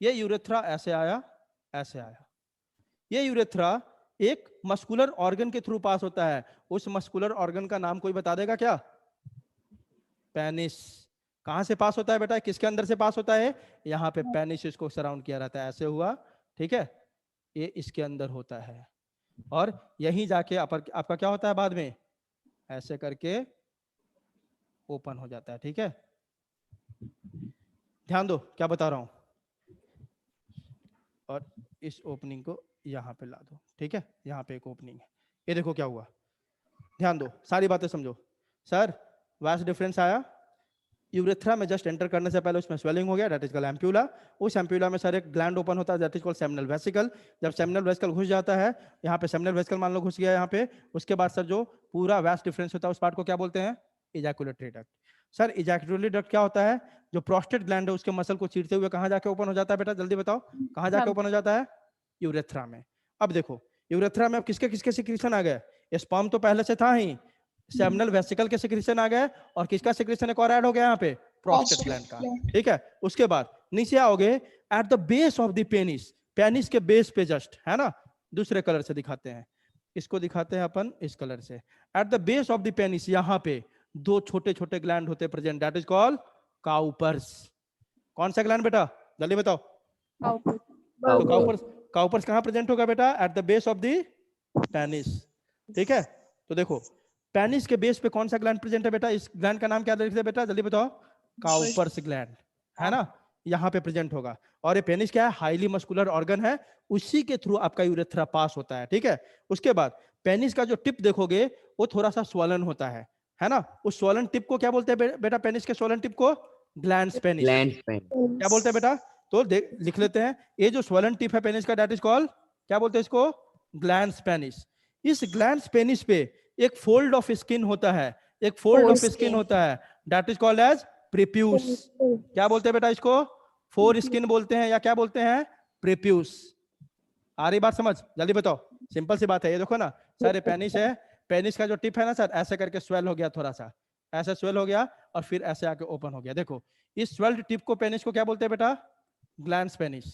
ये यूरेथ्रा ऐसे आया, ऐसे आया, ये यूरेथ्रा एक मस्कुलर ऑर्गन के थ्रू पास होता है। उस मस्कुलर ऑर्गन का नाम कोई बता देगा क्या, पेनिस। कहां से पास होता है बेटा, किसके अंदर से पास होता है, यहाँ पे पेनिस इसको सराउंड किया रहता है, ऐसे हुआ, ठीक है, ये इसके अंदर होता है और यहीं जाके आपका क्या होता है बाद में, ऐसे करके ओपन हो जाता है, ठीक है। ध्यान दो क्या बता रहा हूं, और इस ओपनिंग को यहाँ पे ला दो, ठीक है, यहाँ पे एक ओपनिंग है, ये देखो क्या हुआ, ध्यान दो, सारी बातें समझो। सर वास डिफरेंस आया, यूरेथ्रा में जस्ट एंटर करने से पहले उसमें स्वेलिंग हो गया, दैट इज कॉल्ड एम्प्यूला। उस एम्प्यूला में सर एक ग्लैंड ओपन होता है, that is called seminal vesicle. जब सेमिनल वेसिकल घुस जाता है, यहाँ पे सेमिनल वेसिकल मान लो घुस गया यहाँ पे, उसके बाद सर जो पूरा वास डिफरेंस होता है उस पार्ट को क्या बोलते हैं, ejaculatory duct. Sir ejaculatory duct क्या होता है, जो प्रोस्टेट ग्लैंड है उसके मसल को चीरते हुए कहाँ जाके ओपन हो जाता है बेटा, जल्दी बताओ, कहाँ जाके ओपन हो जाता है, यूरेथ्रा में। अब देखो यूरेथ्रा में अब किसके किसके सिक्रीशन आ गए, स्पर्म तो पहले से था ही, सेमिनल वेसिकल के सिक्रीशन आ गए, और किसका सिक्रीशन एक और ऐड हो गया यहाँ पे, प्रोस्टेट ग्लैंड का, ठीक है। उसके बाद नीचे आओगे, at the base of the penis, penis के बेस पे जस्ट, है ना, दूसरे कलर से दिखाते हैं, इसको दिखाते हैं अपन इस कलर से, at the base of the penis, यहाँ पे दो छोटे छोटे ग्लैंड होते हैं present, that is called Cowper's. कौन सा ग्लैंड बेटा, जल्दी बताओ, तो काउपर्स कहाँ प्रेजेंट होगा बेटा, at the base of the penis, ठीक है। तो देखो पेनिस के बेस पे कौन सा ग्लैंड प्रेजेंट है बेटा? इस ग्लैंड का नाम क्या लिखते हैं बेटा, जल्दी बताओ? काउपर्स ग्लैंड, है ना, यहाँ पे प्रेजेंट होगा। और ये पेनिस क्या है? हाईली मस्कुलर ऑर्गन है, उसी के थ्रू आपका यूरेथ्रा पास होता है, ठीक है। उसके बाद पेनिस का जो टिप देखोगे वो थोड़ा सा स्वलन होता है ना। उस स्वलन टिप को क्या बोलते हैं बेटा? पेनिस के स्वलन टिप को ग्लैंड्स पेनिस। ग्लैंड पेन, क्या बोलते हैं बेटा? तो लिख लेते हैं, ये जो स्वलन टिप है पेनिस का, दैट इज कॉल्ड, क्या बोलते हैं इसको? Glands penis. इस ग्लैंड्स पेनिस पे एक फोल्ड ऑफ स्किन होता है, एक फोल्ड ऑफ स्किन होता है, that is called as prepuce. क्या बोलते हैं बेटा इसको? फोर स्किन बोलते हैं या क्या बोलते हैं? प्रीप्यूस। आ रही बात समझ? जल्दी बताओ, सिंपल सी बात है। ये देखो ना सर, ये पेनिस है, पेनिस का जो टिप है ना सर, ऐसे करके स्वेल हो गया, थोड़ा सा ऐसे स्वेल हो गया और फिर ऐसे आके ओपन हो गया। देखो इस स्वेल्ड टिप को, पेनिस को क्या बोलते हैं बेटा? ग्लैंड्स पेनिस,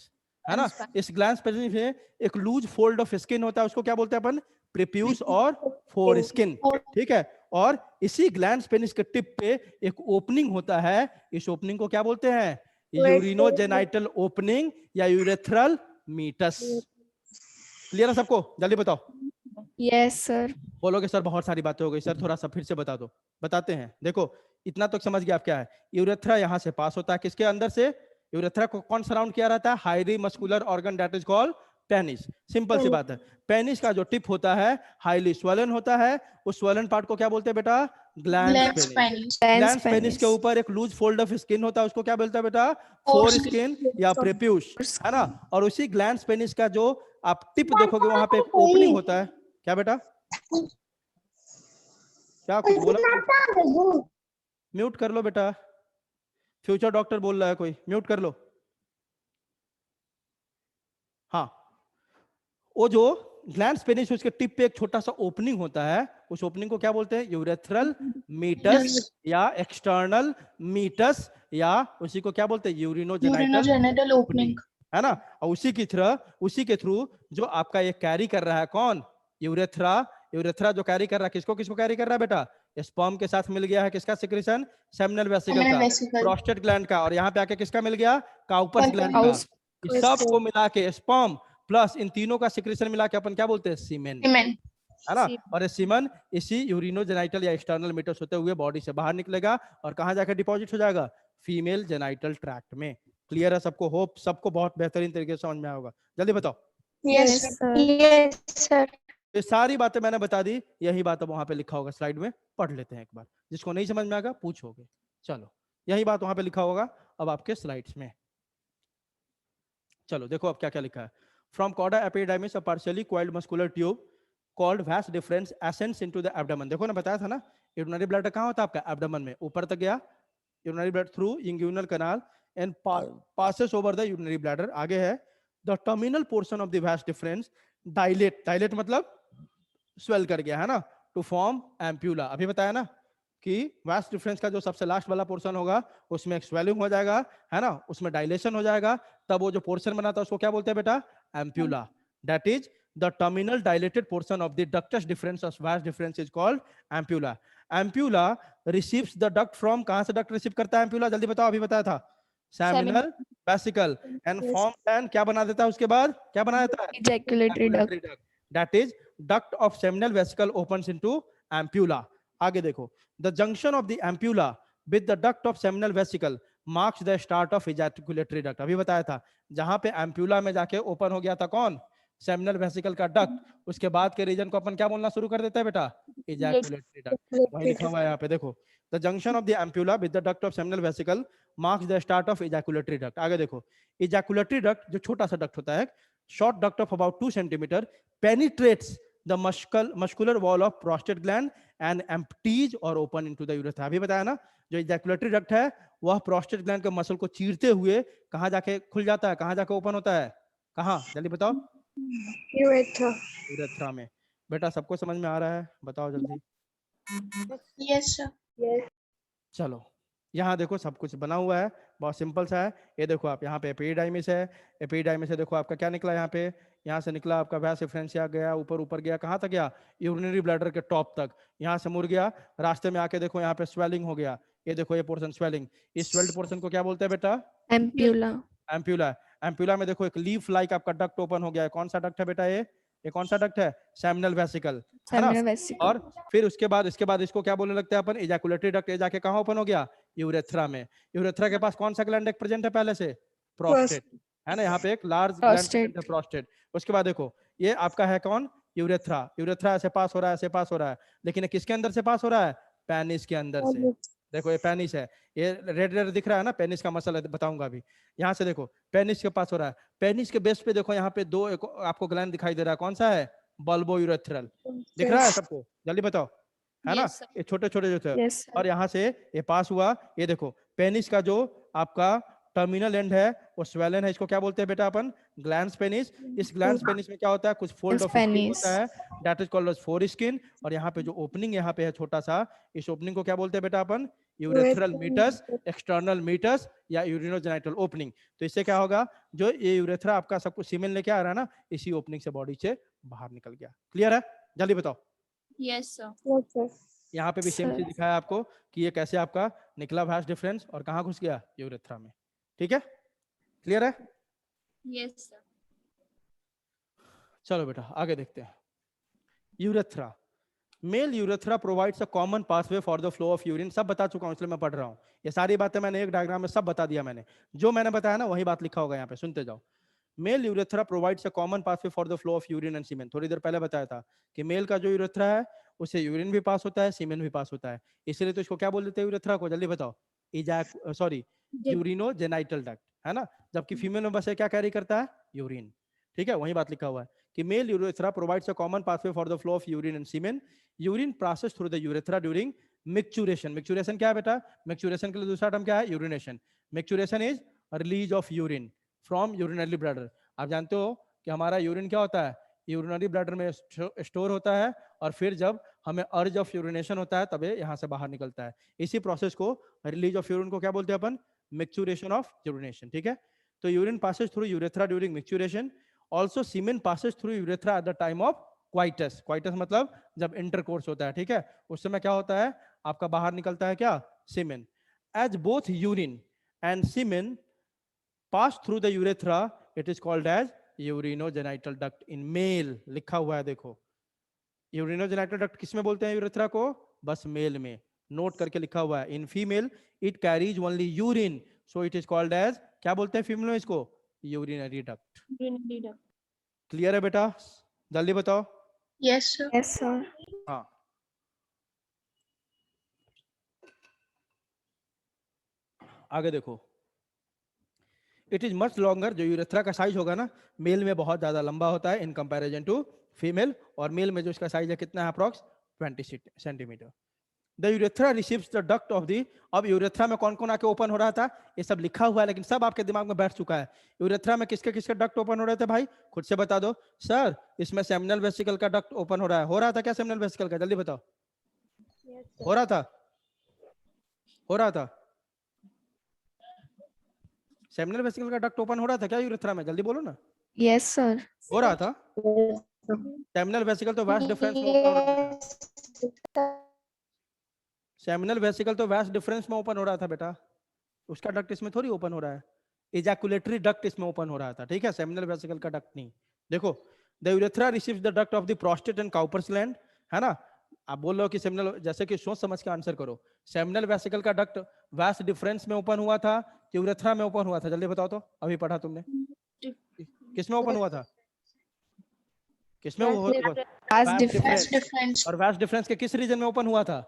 है ना। इस ग्लैंड्स पेनिस में एक लूज फोल्ड ऑफ स्किन होता है, उसको क्या बोलते हैं अपन? प्रीप्यूस और फोर स्किन, ठीक है। और इसी ग्लैंड्स पेनिस के टिप पे एक ओपनिंग होता है, इस ओपनिंग को क्या बोलते हैं? यूरिनोजेनाइटल ओपनिंग या यूरेथ्रल मीटस। क्लियर है सबको? जल्दी बताओ। Yes sir. बोलोगे सर बहुत सारी बातें हो गई सर, थोड़ा सा फिर से बता दो। बताते हैं, देखो इतना तो समझ गया आप क्या है। यूरेथ्रा यहाँ से पास होता है, किसके अंदर से? यूरेथ्रा को कौन सराउंड किया रहता है? Highly muscular organ, that is called penis. Simple सी बात है। पेनिस का जो टिप होता है हाईली स्वलन होता है, उस स्वलन पार्ट को क्या बोलते हैं बेटा? Glands penis. ग्लैंड्स पेनिस के ऊपर एक लूज फोल्ड ऑफ स्किन होता है, उसको क्या बोलते हैं बेटा? फोर स्किन या प्रीप्यूस, है ना। और उसी ग्लैंड्स पेनिस का जो आप टिप देखोगे वहां पे एक ओपनिंग होता है। क्या बेटा? क्या कुछ बोला? म्यूट कर लो बेटा, फ्यूचर डॉक्टर बोल रहा है कोई, म्यूट कर लो। हाँ, वो जो ग्लैंड्स पेनिस, उसके टिप पे एक छोटा सा ओपनिंग होता है, उस ओपनिंग को क्या बोलते हैं? यूरेथ्रल मीटस या एक्सटर्नल मीटस, या उसी को क्या बोलते हैं? यूरिनोजेनाइटल ओपनिंग, है ना। और उसी के थ्रू जो आपका ये कैरी कर रहा है कौन? यूरेथ्रा जो कैरी कर रहा है, किसको कैरी कर रहा है बेटा? स्पर्म के साथ मिल गया है किसका सिक्रेशन? सेमिनल वेसिकल का, प्रोस्टेट ग्लैंड का, और यहाँ पे आके किसका मिल गया? काउपर्स ग्लैंड का। इस सब को मिला के स्पर्म प्लस इन तीनों का सिक्रेशन मिला के अपन क्या बोलते हैं? सीमेन, है ना। और सीमन इसी यूरिनोजेनाइटल या एक्सटर्नल मीटस होते हुए बॉडी से बाहर निकलेगा और कहां जाकर डिपॉजिट हो जाएगा? फीमेल जेनाइटल ट्रैक्ट में। क्लियर है सबको? होप सबको बहुत बेहतरीन तरीके से समझ में आया होगा। जल्दी बताओ। Yes sir. ये सारी बातें मैंने बता दी, यही बात अब वहां पे लिखा होगा स्लाइड में, पढ़ लेते हैं एक बार। जिसको नहीं समझ में आएगा पूछोगे। चलो, यही बात वहां पे लिखा होगा अब आपके स्लाइड्स में। चलो देखो अब क्या क्या लिखा है। From cauda epididymis a partially coiled muscular tube called vas deferens ascends into the abdomen. देखो ना बताया था ना, यूरिनरी ब्लैडर कहाँ होता है आपका? एब्डोमेन में, ऊपर तक गया urinary blood through inguinal canal and passes over the urinary bladder। आगे है the terminal portion of the vas deferens dilate मतलब स्वेल कर गया, है ना, टू फॉर्म एम्प्यूला। अभी बताया ना कि वास्ट डिफरेंस का जो सबसे लास्ट वाला पोर्शन होगा उसमें एक स्वेलिंग हो जाएगा, है ना, उसमें डायलेशन हो जाएगा, तब वो जो पोर्शन बनाता है उसको क्या बोलते हैं बेटा? Ampulla. That is the terminal dilated portion of the ductus difference of vast difference is called ampulla. Ampulla receives the duct from, कहां से डक्ट रिसीव करता है एम्प्यूला? जल्दी बताओ, अभी बताया था। Seminal vesicle and form and क्या बना देता है उसके बाद? क्या बना देता है? Ejaculatory duct. That is duct of seminal vesicle opens into ampulla। आगे देखो, the junction of the ampulla with the duct of seminal vesicle marks the start of ejaculatory duct। अभी बताया था, जहां पे ampulla में जाके ओपन हो गया था कौन? सेमिनल वेसिकल का डक्ट, उसके बाद के रीजन को अपन क्या बोलना शुरू कर देता है बेटा? ejaculatory duct। वही लिखा हुआ है यहाँ पे देखो, the junction of the ampulla with the duct of seminal vesicle marks the start of ejaculatory duct। आगे देखो, ejaculatory duct जो छोटा सा डक्ट होता है, short duct of about 2 centimeter penetrates the muscular wall of prostate gland and empties or open into the urethra। अभी बताया ना, जो ejaculatory duct है वह prostate gland के मसल को चीरते हुए कहां जाके खुल जाता है, कहां जाके ओपन होता है? कहां? जल्दी बताओ। यूरेथ्रा में। बेटा सबको समझ में आ रहा है? बताओ जल्दी। Yes sir. चलो यहाँ देखो सब कुछ बना हुआ है, बहुत सिंपल सा है। ये देखो आप, यहाँ पे एपिडाइमिस है, एपिडाइमिस से देखो आपका क्या निकला यहाँ पे? यहाँ से निकला आपका वास डिफरेंशिया, गया ऊपर गया, कहाँ तक गया? यूरिनरी ब्लैडर के टॉप तक। यहाँ से मुड़ गया, रास्ते में आके देखो यहाँ पे स्वेलिंग हो गया। ये देखो ये पोर्शन स्वेलिंग, इस स्वेल्ड पोर्शन को क्या बोलते हैं बेटा? एम्प्यूला। एम्प्यूला। एम्प्यूला में देखो एक लीफ लाइक आपका डक्ट ओपन हो गया है। कौन सा डक्ट है बेटा ये? ये कौन सा डक्ट है? सेमिनल वेसिकल, है ना? Seminal vesicle. और फिर उसके बाद इसको क्या बोलने लगते हैं अपन? Ejaculatory duct. ये जाके कहाँ ओपन हो गया? यूरेथ्रा में। यूरेथ्रा के पास कौन सा ग्लैंड प्रेजेंट है पहले से? प्रोस्टेट, है ना? यहाँ पे एक लार्ज ग्लैंड Prostate. है, प्रोस्टेट। उसके बाद देखो ये आपका है कौन? यूरेथ्रा। यूरेथ्रा ऐसे पास हो रहा है, ऐसे पास हो रहा है, लेकिन ये किसके अंदर से पास हो रहा है? पेनिस के अंदर से। देखो ये पेनिस है, ये रेड रेड दिख रहा है ना, पेनिस का मसला बताऊंगा अभी। यहाँ से देखो पेनिस के पास हो रहा है। पेनिस के बेस पे देखो यहाँ पे दो आपको ग्लैंड दिखाई दे रहा है, कौन सा है? Bulbo urethral. दिख रहा है सबको? जल्दी बताओ, है ना? ये छोटे छोटे जो थे, Yes, sir. और यहाँ से ये पास हुआ। ये देखो पेनिस का जो आपका टर्मिनल एंड है वो स्वेलन है, इसको क्या बोलते हैं बेटा अपन? Glans penis. इस ग्लैंस पेनिस में क्या होता है? कुछ फोल्ड ऑफ स्किन पेनिस. होता है, that is called as foreskin. और यहाँ पे जो ओपनिंग यहाँ पे है छोटा सा, इस ओपनिंग को क्या बोलते हैं बेटा अपन? यूरेथ्रल मीटस, एक्सटर्नल मीटस या यूरिनोजेनिटल ओपनिंग। तो इससे क्या होगा? जो ये यूरेथ्रा आपका सब कुछ सीमेन लेके आ रहा है ना, इसी ओपनिंग से बॉडी से बाहर निकल गया। क्लियर है? जल्दी बताओ। Yes, sir. यहाँ पे भी सेम चीज दिखाया आपको कि ये कैसे आपका निकला वैस डिफरेंस और कहाँ घुस गया? यूरेथ्रा में। ठीक है? क्लियर है? Yes, sir. चलो बेटा आगे देखते हैं। Urethra, male urethra provides a common pathway for the flow of urine. सब बता चुका हूं इसलिए मैं पढ़ रहा हूं। ये सारी बातें मैंने एक डायग्राम में सब बता दिया। मैंने जो मैंने बताया ना वही बात लिखा होगा यहाँ पे, सुनते जाओ। Male urethra provides a common pathway for the flow of urine and semen. थोड़ी देर पहले बताया था कि मेल का जो यूरेथ्रा है उसे यूरिन भी पास होता है, सीमेन भी पास होता है। इसलिए तो इसको क्या बोल देते हैं यूरेथ्रा को? जल्दी बताओ। सॉरी, यूरिनोजेनाइटल डक्ट, है ना? जबकि फीमेल में बस ये क्या कैरी करता है? यूरिन। ठीक है, वही बात लिखा हुआ है कि male urethra provides a common pathway for the flow of urine and semen. Urine passes through the urethra during micturition. Micturition क्या है बेटा? मिक्चुरेशन के लिए दूसरा टर्म क्या है? Urination. Micturition is release of urine from urinary bladder. आप जानते हो कि हमारा यूरिन क्या होता है? यूरिनरी ब्लैडर में स्टोर होता है, और फिर जब हमें अर्ज ऑफ यूरिनेशन होता है तब ये यहाँ से बाहर निकलता है। इसी प्रोसेस को, रिलीज ऑफ यूरिन को क्या बोलते हैं अपन? Micturition of urination. ठीक है, तो urine passes through urethra during micturition. Also semen passes through urethra at the time of coitus. Coitus मतलब जब इंटरकोर्स होता है। ठीक है, उस समय क्या होता है? आपका बाहर निकलता है क्या? Semen. As both urine and semen pass through the urethra, it is called as urinogenital duct in male. लिखा हुआ है देखो, यूरिनोजेनाइटल डक्ट किसमें बोलते हैं यूरेथ्रा को? बस मेल में। नोट करके लिखा हुआ है, in female it carries only urine, so it is called as, क्या बोलते हैं फीमेल में इसको? Urinary duct. क्लियर है बेटा? जल्दी बताओ। Yes, sir. Yes, sir. हाँ, आगे देखो। It is much longer. जो यूरेथ्रा का साइज होगा ना, मेल में बहुत ज्यादा लंबा होता है इन कंपैरिजन टू फीमेल। और मेल में जो इसका साइज है कितना है? Approx 20 centimetre. The urethra receives the duct of the. अब यूरेथ्रा में कौन कौन आके ओपन हो रहा था? ये सब लिखा हुआ है, लेकिन सब आपके दिमाग में बैठ चुका है। यूरेथ्रा में किसके किसके डक्ट ओपन हो रहे थे भाई? खुद से बता दो। सर इसमें सेमिनल वेसिकल का डक्ट ओपन हो रहा है। हो रहा था क्या सेमिनल वेसिकल का? जल्दी बताओ। हो रहा था? हो रहा था? सेमिनल वेसिकल का डक्ट ओपन हो रहा था क्या यूरेथ्रा में? जल्दी बोलो ना। Yes, sir. हो रहा था? सेमिनल वेसिकल तो वास्ट डिफरेंस में ओपन हो रहा था। सेमिनल वेसिकल तो वास्ट डिफरेंस में ओपन हो रहा था बेटा, उसका डक्ट इसमें थोड़ी ओपन हो रहा है। इजैकुलेटरी डक्ट इसमें ओपन हो रहा था। ठीक है, सेमिनल वेसिकल का डक्ट नहीं। देखो, the urethra receives the duct of the prostate and Cowper's gland, है ना? आप बोल रहे हो कि सेमिनल, जैसे कि सोच समझ के आंसर करो। सेमिनल वेसिकल का डक्ट वास्ट डिफरेंस में ओपन हुआ था, यूरेथ्रा में ओपन हुआ था? जल्दी बताओ तो, अभी पढ़ा तुमने। किसमें ओपन हुआ था? किसमें Vast difference. Difference. और वास्ट डिफरेंस के किस रीजन में ओपन हुआ था?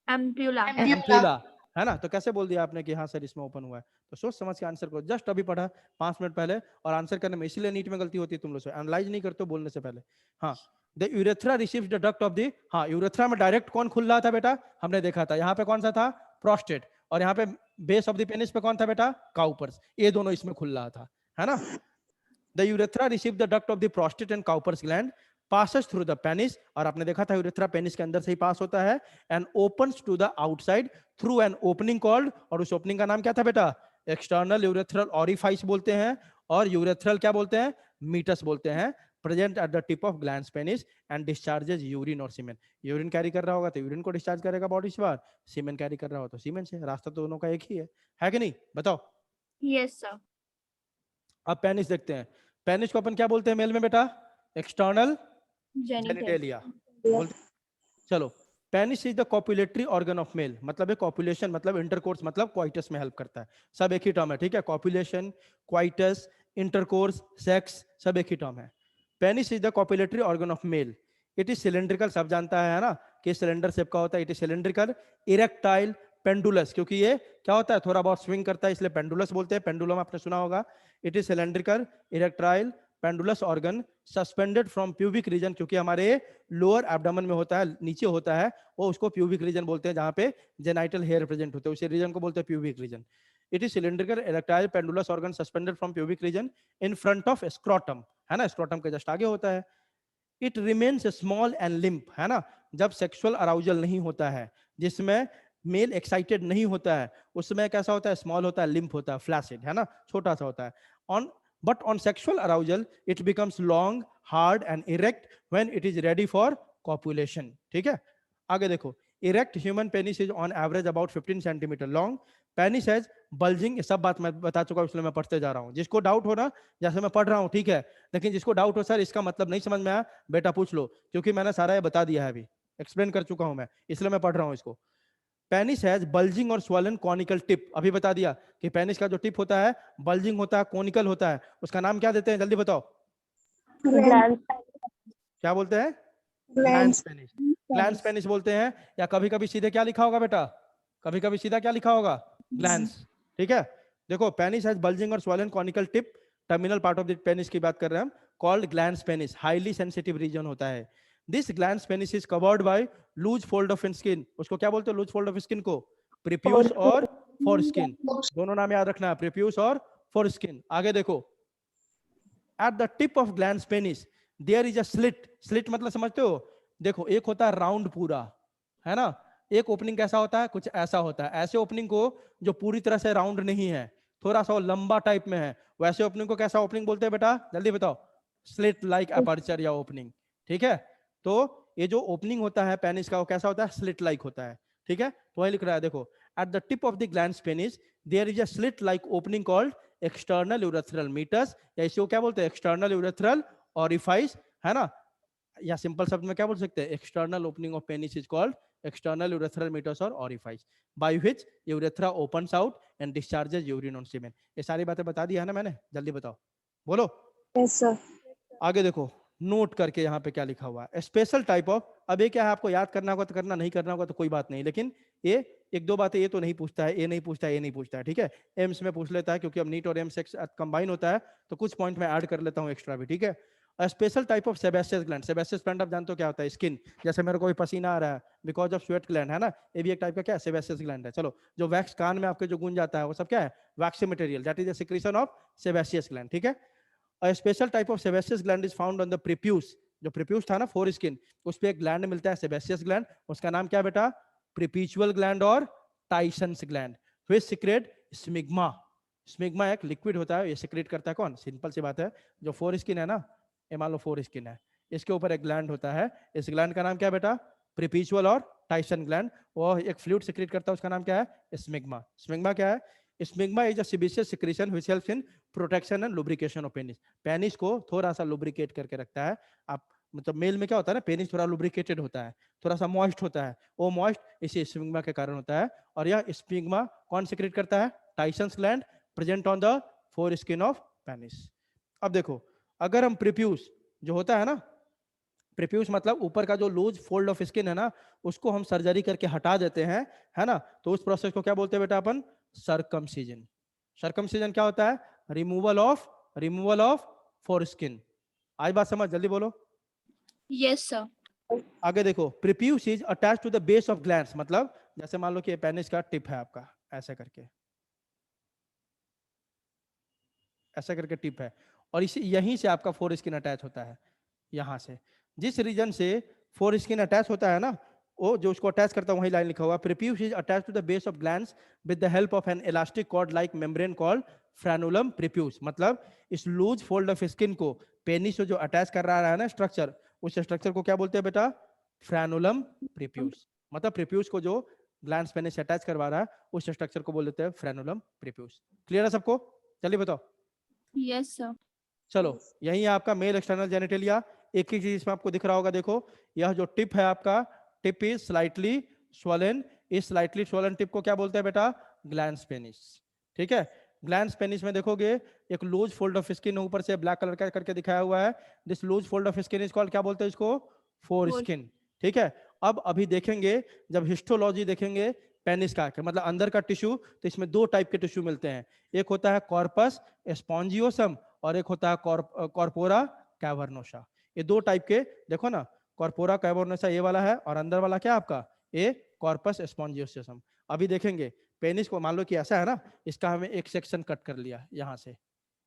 Ampulla. एम्प्यूला, है ना? तो कैसे बोल दिया आपने कि हाँ सर इसमें ओपन हुआ है? तो सोच समझ के आंसर करो। जस्ट अभी पढ़ा 5 मिनट पहले, और आंसर करने में इसीलिए नीट में गलती होती है तुम लोग से, एनालाइज नहीं करते बोलने से पहले। हाँ, the urethra receives the duct of the. हाँ, यूरेथ्रा में डायरेक्ट कौन खुल रहा था बेटा? हमने देखा था यहाँ पे कौन सा था? प्रोस्टेट। और यहाँ पे बेस ऑफ द पेनिस पे कौन था बेटा? काउपर्स। ये दोनों इसमें खुल रहा था, है ना? The urethra receive the duct of the prostate and Cowper's gland, passes through the penis, और आपने देखा था यूरेथ्रा पेनिस के अंदर से ही पास होता है, and opens to the outside through an opening called, और उस ओपनिंग का नाम क्या था बेटा? एक्सटर्नल यूरेथ्रल ऑरिफाइस बोलते हैं, और यूरेथ्रल क्या बोलते हैं? मीटस बोलते हैं। Present at the tip of glands penis and discharges urine और सीमेन। यूरिन कैरी कर रहा होगा तो यूरिन को डिस्चार्ज करेगा बॉडी से बाहर, सीमेन कैरी कर रहा हो तो सीमेन से। रास्ता तो दोनों का एक ही है कि नहीं? बताओ। Yes, sir. अब पेनिस देखते हैं। पेनिस को अपन क्या बोलते हैं मेल में बेटा? External Genital. जेनिटेलिया। चलो, penis is the copulatory organ of male, मतलब कॉपुलेशन मतलब इंटरकोर्स मतलब क्वाइटस में हेल्प करता है, सब एक ही टर्म है, ठीक है। कॉपुलेशन, क्वाइटस, इंटरकोर्स, सेक्स सब एक ही टर्म है। Penis is the copulatory organ of male. It is cylindrical, सब जानता है ना कि सिलेंडर शेप का होता है। It is cylindrical, erectile, pendulous, क्योंकि ये क्या होता है थोड़ा बहुत स्विंग करता है इसलिए पेंडुलस बोलते हैं, पेंडुलम आपने सुना होगा। It is cylindrical, erectile, pendulous organ, suspended from pubic region, क्योंकि हमारे लोअर एब्डोमेन में होता है, नीचे होता है, वो उसको प्यूबिक रीजन बोलते हैं, जहां पे जेनाइटल हेयर प्रेजेंट होते हैं, उसी रीजन को बोलते हैं pubic region. It is cylindrical, erectile, pendulous organ suspended from pubic region in front of scrotum, है ना, स्क्रोटम के जस्ट आगे होता है। It remains small and limp, है ना, जब सेक्सुअल अराउजल नहीं होता है, जिसमें मेल एक्साइटेड नहीं होता है, उसमें कैसा होता है, स्मॉल होता है, लिम्प होता है, फ्लैसिड, है ना, छोटा सा होता है। On But on sexual arousal, it becomes long, hard and erect when it is ready for copulation. ठीक है, आगे देखो। Erect human penis is on average about 15 centimeter long. Penis has bulging, ये सब बात मैं बता चुका हूँ इसलिए मैं पढ़ते जा रहा हूँ। जिसको डाउट हो ना, जैसे मैं पढ़ रहा हूँ ठीक है, लेकिन जिसको डाउट हो सर इसका मतलब नहीं समझ में आया, बेटा पूछ लो, क्योंकि मैंने सारा ये बता दिया है, अभी एक्सप्लेन कर चुका हूँ मैं, इसलिए मैं पढ़ रहा हूँ इसको। पेनिस हैज बल्जिंग और स्वॉलन कॉनिकल टिप, अभी बता दिया कि पेनिस का जो टिप होता है बल्जिंग होता है, कॉनिकल होता है, उसका नाम क्या देते हैं, जल्दी बताओ। क्या बोलते हैं? ग्लैंस पेनिस, ग्लैंस पेनिस बोलते हैं, या कभी कभी सीधे क्या लिखा होगा बेटा, कभी कभी सीधा क्या लिखा होगा, ग्लैंस, ठीक है। देखो, पेनिस हैज बल्जिंग और swollen conical tip, terminal part of the penis की बात कर रहे हैं हम, called glans penis, highly sensitive region होता है। This glans penis is covered by loose fold of skin, उसको क्या बोलते हैं लूज फोल्ड ऑफ स्किन को, प्रीप्यूस और फोरस्किन, दोनों नाम याद रखना है, प्रीप्यूस और फोरस्किन। आगे देखो, at the tip of glans penis there is a slit, slit मतलब समझते हो, देखो एक होता है राउंड पूरा, है ना, एक ओपनिंग कैसा होता है, कुछ ऐसा होता है, ऐसे ओपनिंग को जो पूरी तरह से राउंड नहीं है, थोड़ा सा लंबा टाइप में है, वैसे ओपनिंग को कैसा ओपनिंग बोलते हैं बेटा, जल्दी बताओ, स्लिट लाइक अपर्चर या ओपनिंग, ठीक है। तो ये जो ओपनिंग होता है पेनिस का वो कैसा होता है, स्लिट लाइक होता है, ठीक है। तो वही लिख रहा है, देखो, at the tip of the glans penis there is a slit like opening called external urethral meatus, या इसे क्या बोलते हैं, एक्सटर्नल यूरेथ्रल ऑरिफाइस, है ना, या सिंपल शब्द में क्या बोल सकते हैं, external opening of penis is called external urethral meatus or orifice, by which urethra opens out and discharges urine on semen. ये सारी बातें बता दी है ना मैंने, जल्दी बताओ, बोलो। Yes sir. आगे देखो, नोट करके यहाँ पे क्या लिखा हुआ है, स्पेशल टाइप ऑफ, अब ये क्या है, आपको याद करना होगा तो करना, नहीं करना होगा तो कोई बात नहीं, लेकिन ये एक दो बातें ये तो नहीं पूछता है, ये नहीं पूछता है, ये नहीं पूछता है, ठीक है, एम्स में पूछ लेता है, क्योंकि अब नीट और एम्स कंबाइन होता है, तो कुछ पॉइंट में ऐड कर लेता हूँ एक्स्ट्रा भी, ठीक है। Special type of sebaceous gland, sebaceous gland आप जानते हो क्या होता है, स्किन, जैसे मेरे को भी पसीना आ रहा है बिकॉज ऑफ स्वेट ग्लैंड, है ना, ये भी एक टाइप का क्या है, सेबेसियस ग्लैंड है। चलो, जो वैक्स कान में आपके जो गूंज जाता है वो सब क्या है, waxy material, that is the secretion of sebaceous gland, ठीक है। A special type of sebaceous gland is found on the prepuce, जो prepuce था ना फोर स्किन, उस पे एक ग्लैंड मिलता है sebaceous gland, उसका नाम क्या बेटा, prepucial gland और Tyson's gland, which secrete smegma, स्मिग्मा एक लिक्विड होता है, ये सिक्रेट करता है कौन, सिंपल सी बात है, जो फोर स्किन है ना, ये मान लो फोर स्किन है, इसके ऊपर एक ग्लैंड होता है, इस ग्लैंड का नाम क्या है बेटा, प्रीपिचुअल और टाइसन ग्लैंड, वो एक फ्लूइड सिक्रेट करता है, उसका नाम क्या है, स्मिग्मा। स्मिग्मा क्या है, smegma is a sebaceous secretion which helps in protection and lubrication of penis, penis को थोड़ा सा लुब्रिकेट करके रखता है। आप मतलब मेल में क्या होता है ना, पेनिस थोड़ा लुब्रिकेटेड होता है, थोड़ा सा मॉइस्ट होता है, वो मॉइस्ट इसी स्मिग्मा के कारण होता है, और यह स्मिग्मा कौन सिक्रेट करता है, Tyson's gland present on the foreskin of penis. अब देखो, अगर हम प्रीप्यूस जो होता है ना, प्रीप्यूस मतलब ऊपर का जो लूज फोल्ड ऑफ स्किन है ना, उसको हम सर्जरी करके हटा देते हैं, है ना, तो उस प्रोसेस को क्या बोलते हैं बेटा अपन, सर्कमसिजन। सर्कमसिजन क्या होता है, रिमूवल ऑफ फोर स्किन। आई बात समझ, जल्दी बोलो। Yes sir. आगे देखो, prepuce is attached to the base of glands, मतलब जैसे मान लो कि पेनिस का टिप है आपका, ऐसे करके, ऐसा करके टिप है, और इसी यहीं से आपका फोर स्किन अटैच होता है, यहां से, जिस रीजन से फोर स्किन अटैच होता है ना, वो जो उसको अटैच करता है वही लाइन लिखा हुआ, prepuce is attached to the base of glands with the help of an elastic cord like membrane called frenulum prepuce, मतलब इस लूज फोल्ड ऑफ स्किन को पेनिस से जो अटैच कर रहा है ना स्ट्रक्चर, उस स्ट्रक्चर को क्या बोलते हैं बेटा, फ्रेनुलम प्रीप्यूस, मतलब प्रीप्यूस को जो ग्लैंड्स पेनिस से अटैच करवा रहा है उस स्ट्रक्चर को बोल देते हैं फ्रेनुलम प्रीप्यूस। क्लियर है सबको, चलिए बताओ। Yes sir. चलो, यही है आपका मेल एक्सटर्नल जेनिटेलिया, एक ही चीज इसमें आपको दिख रहा होगा, देखो यह जो टिप है आपका, टिप इज स्लाइटली स्वोलन, इस स्लाइटली स्वोलन टिप को क्या बोलते हैं बेटा, ग्लैंस पेनिस। ठीक है, ग्लैंस पेनिस में देखोगे एक लूज फोल्ड ऑफ स्किन ऊपर से ब्लैक कलर का करके दिखाया हुआ है, this loose fold of skin is called, क्या बोलते हैं इसको, फोर स्किन। ठीक है, अब अभी देखेंगे जब हिस्टोलॉजी देखेंगे पेनिस का, मतलब अंदर का टिश्यू, तो इसमें दो टाइप के टिश्यू मिलते हैं, एक होता है कॉर्पस स्पॉन्जियोसम और एक होता है कॉर्पोरा कैवर्नोसा। ये दो टाइप के, देखो ना, कॉर्पोरा कैवर्नोसा ये वाला है और अंदर वाला क्या आपका, ये कॉर्पस स्पॉन्जियोसम। अभी देखेंगे पेनिस को, मान लो कि ऐसा है ना, इसका हमें एक सेक्शन कट कर लिया, यहाँ से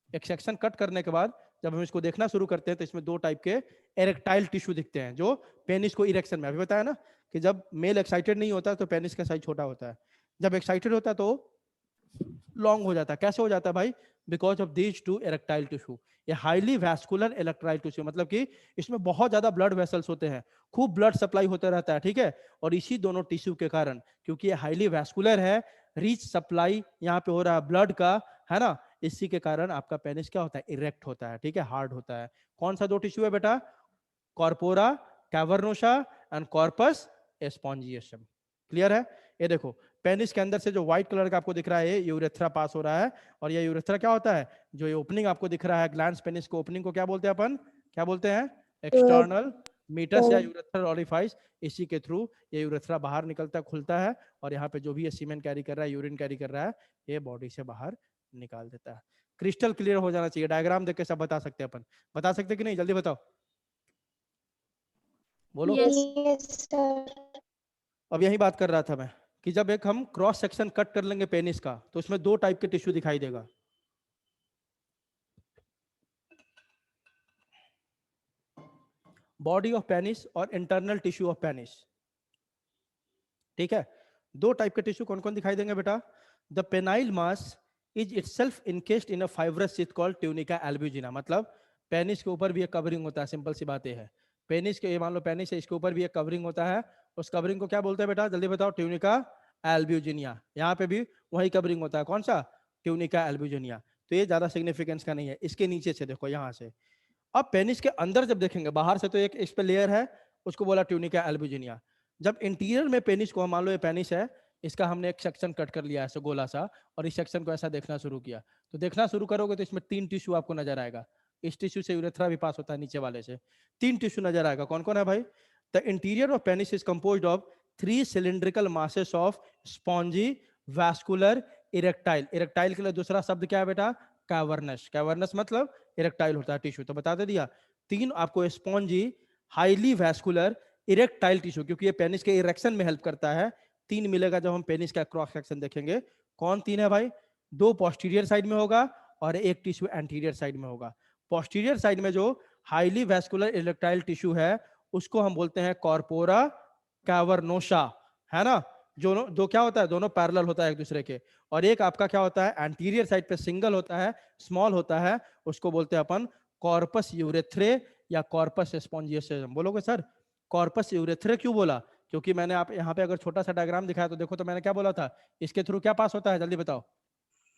एक सेक्शन कट करने के बाद जब हम इसको देखना शुरू करते हैं तो इसमें दो टाइप के एरेक्टाइल टिश्यू दिखते हैं जो पेनिस को इरेक्शन में, अभी बताया ना कि जब मेल एक्साइटेड नहीं होता तो पेनिस का साइज छोटा होता है, जब एक्साइटेड होता है तो लॉन्ग हो जाता है। कैसे हो जाता है भाई, because of these two erectile tissue. ये हाईली वैस्कुलर इलेक्ट्राइल टिश्यू, मतलब कि इसमें बहुत ज्यादा ब्लड वेसल्स होते हैं, खूब ब्लड सप्लाई होता रहता है। ठीक है, और इसी दोनों टिश्यू के कारण, क्योंकि ये हाईली वैस्कुलर है, रिच सप्लाई यहाँ पे हो रहा है ब्लड का, है ना, इसी के कारण आपका पेनिस क्या होता है, इरेक्ट होता है। ठीक है, हार्ड होता है। कौन सा दो टिश्यू है बेटा, corpora cavernosa and corpus spongiosum. Clear है। ये देखो पेनिस के अंदर से जो व्हाइट कलर का आपको दिख रहा है ये यूरेथ्रा पास हो रहा है, और ये यूरेथ्रा क्या होता है, जो ये ओपनिंग आपको दिख रहा है ग्लैंड्स पेनिस को, ओपनिंग को क्या बोलते हैं अपन, क्या बोलते हैं, एक्सटर्नल मीटस या यूरेथ्रल ओरिफाइस। इसी के थ्रू ये यूरेथ्रा बाहर निकलता है, खुलता है, और यहाँ पे जो भी ये सीमेन कैरी कर रहा है, यूरिन कैरी कर रहा है, ये बॉडी से बाहर निकाल देता है। क्रिस्टल क्लियर हो जाना चाहिए, डायग्राम देख के सब बता सकते हैं अपन, बता सकते कि नहीं, जल्दी बताओ, बोलो। Yes, sir. अब यही बात कर रहा था मैं कि जब एक हम क्रॉस सेक्शन कट कर लेंगे पेनिस का तो इसमें दो टाइप के टिश्यू दिखाई देगा, बॉडी ऑफ पेनिस और इंटरनल टिश्यू ऑफ पेनिस। ठीक है, दो टाइप के टिश्यू कौन कौन दिखाई देंगे बेटा, the penile mass is itself encased in a fibrous sheath called tunica albuginea. मतलब पेनिस के ऊपर भी एक कवरिंग होता है, सिंपल सी बात है, पेनिस के, मान लो पेनिस है, इसके ऊपर भी एक कवरिंग होता है, उस कवरिंग को क्या बोलते हैं बेटा, जल्दी बताओ, ट्यूनिका एल्ब्यूजिनिया। यहाँ पे भी वही कवरिंग होता है, कौन सा, ट्यूनिका एल्ब्यूजिनिया। तो ये ज्यादा सिग्निफिकेंस का नहीं है। इसके नीचे से देखो यहाँ से, अब पेनिस के अंदर जब देखेंगे, बाहर से तो एक इस पे लेयर है, उसको बोला ट्यूनिका एल्ब्यूजिनिया। जब इंटीरियर में पेनिस को, मान लो ये पेनिस है, इसका हमने एक सेक्शन कट कर लिया ऐसे गोला सा, और इस सेक्शन को ऐसा देखना शुरू किया, तो देखना शुरू करोगे तो इसमें तीन टिश्यू आपको नजर आएगा। इस टिश्यू से यूरेथ्रा भी पास होता है, नीचे वाले से तीन टिश्यू नजर आएगा। कौन कौन है भाई, the interior of penis is composed of 3 cylindrical masses of spongy vascular erectile. Erectile के लिए दूसरा शब्द क्या है बेटा, कैवर्नस। कैवर्नस मतलब इरेक्टाइल होता है टिश्यू, तो बता दे दिया। तीन आपको spongy highly vascular erectile tissue, क्योंकि ये पेनिस के इरेक्शन में हेल्प करता है। तीन मिलेगा जब हम पेनिस का क्रॉस सेक्शन देखेंगे। कौन तीन है भाई, दो पोस्टीरियर साइड में होगा और एक टिश्यू एंटीरियर साइड में होगा। पोस्टीरियर साइड में जो हाईली वैस्कुलर इरेक्टाइल टिश्यू है उसको हम बोलते हैं कॉर्पोरा कैवर्नोसा, है ना, जो क्या होता है, दोनों पैरेलल होता है एक दूसरे के। और एक आपका क्या होता है, एंटीरियर साइड पे सिंगल होता है, स्मॉल होता है, उसको बोलते हैं अपन कॉर्पस यूरेथ्रे या कॉर्पस स्पॉन्जियोसम। बोलोगे सर कॉर्पस यूरेथ्रे क्यों बोला, क्योंकि मैंने आप यहाँ पे अगर छोटा सा डायग्राम दिखाया तो देखो, तो मैंने क्या बोला था, इसके थ्रू क्या पास होता है, जल्दी बताओ,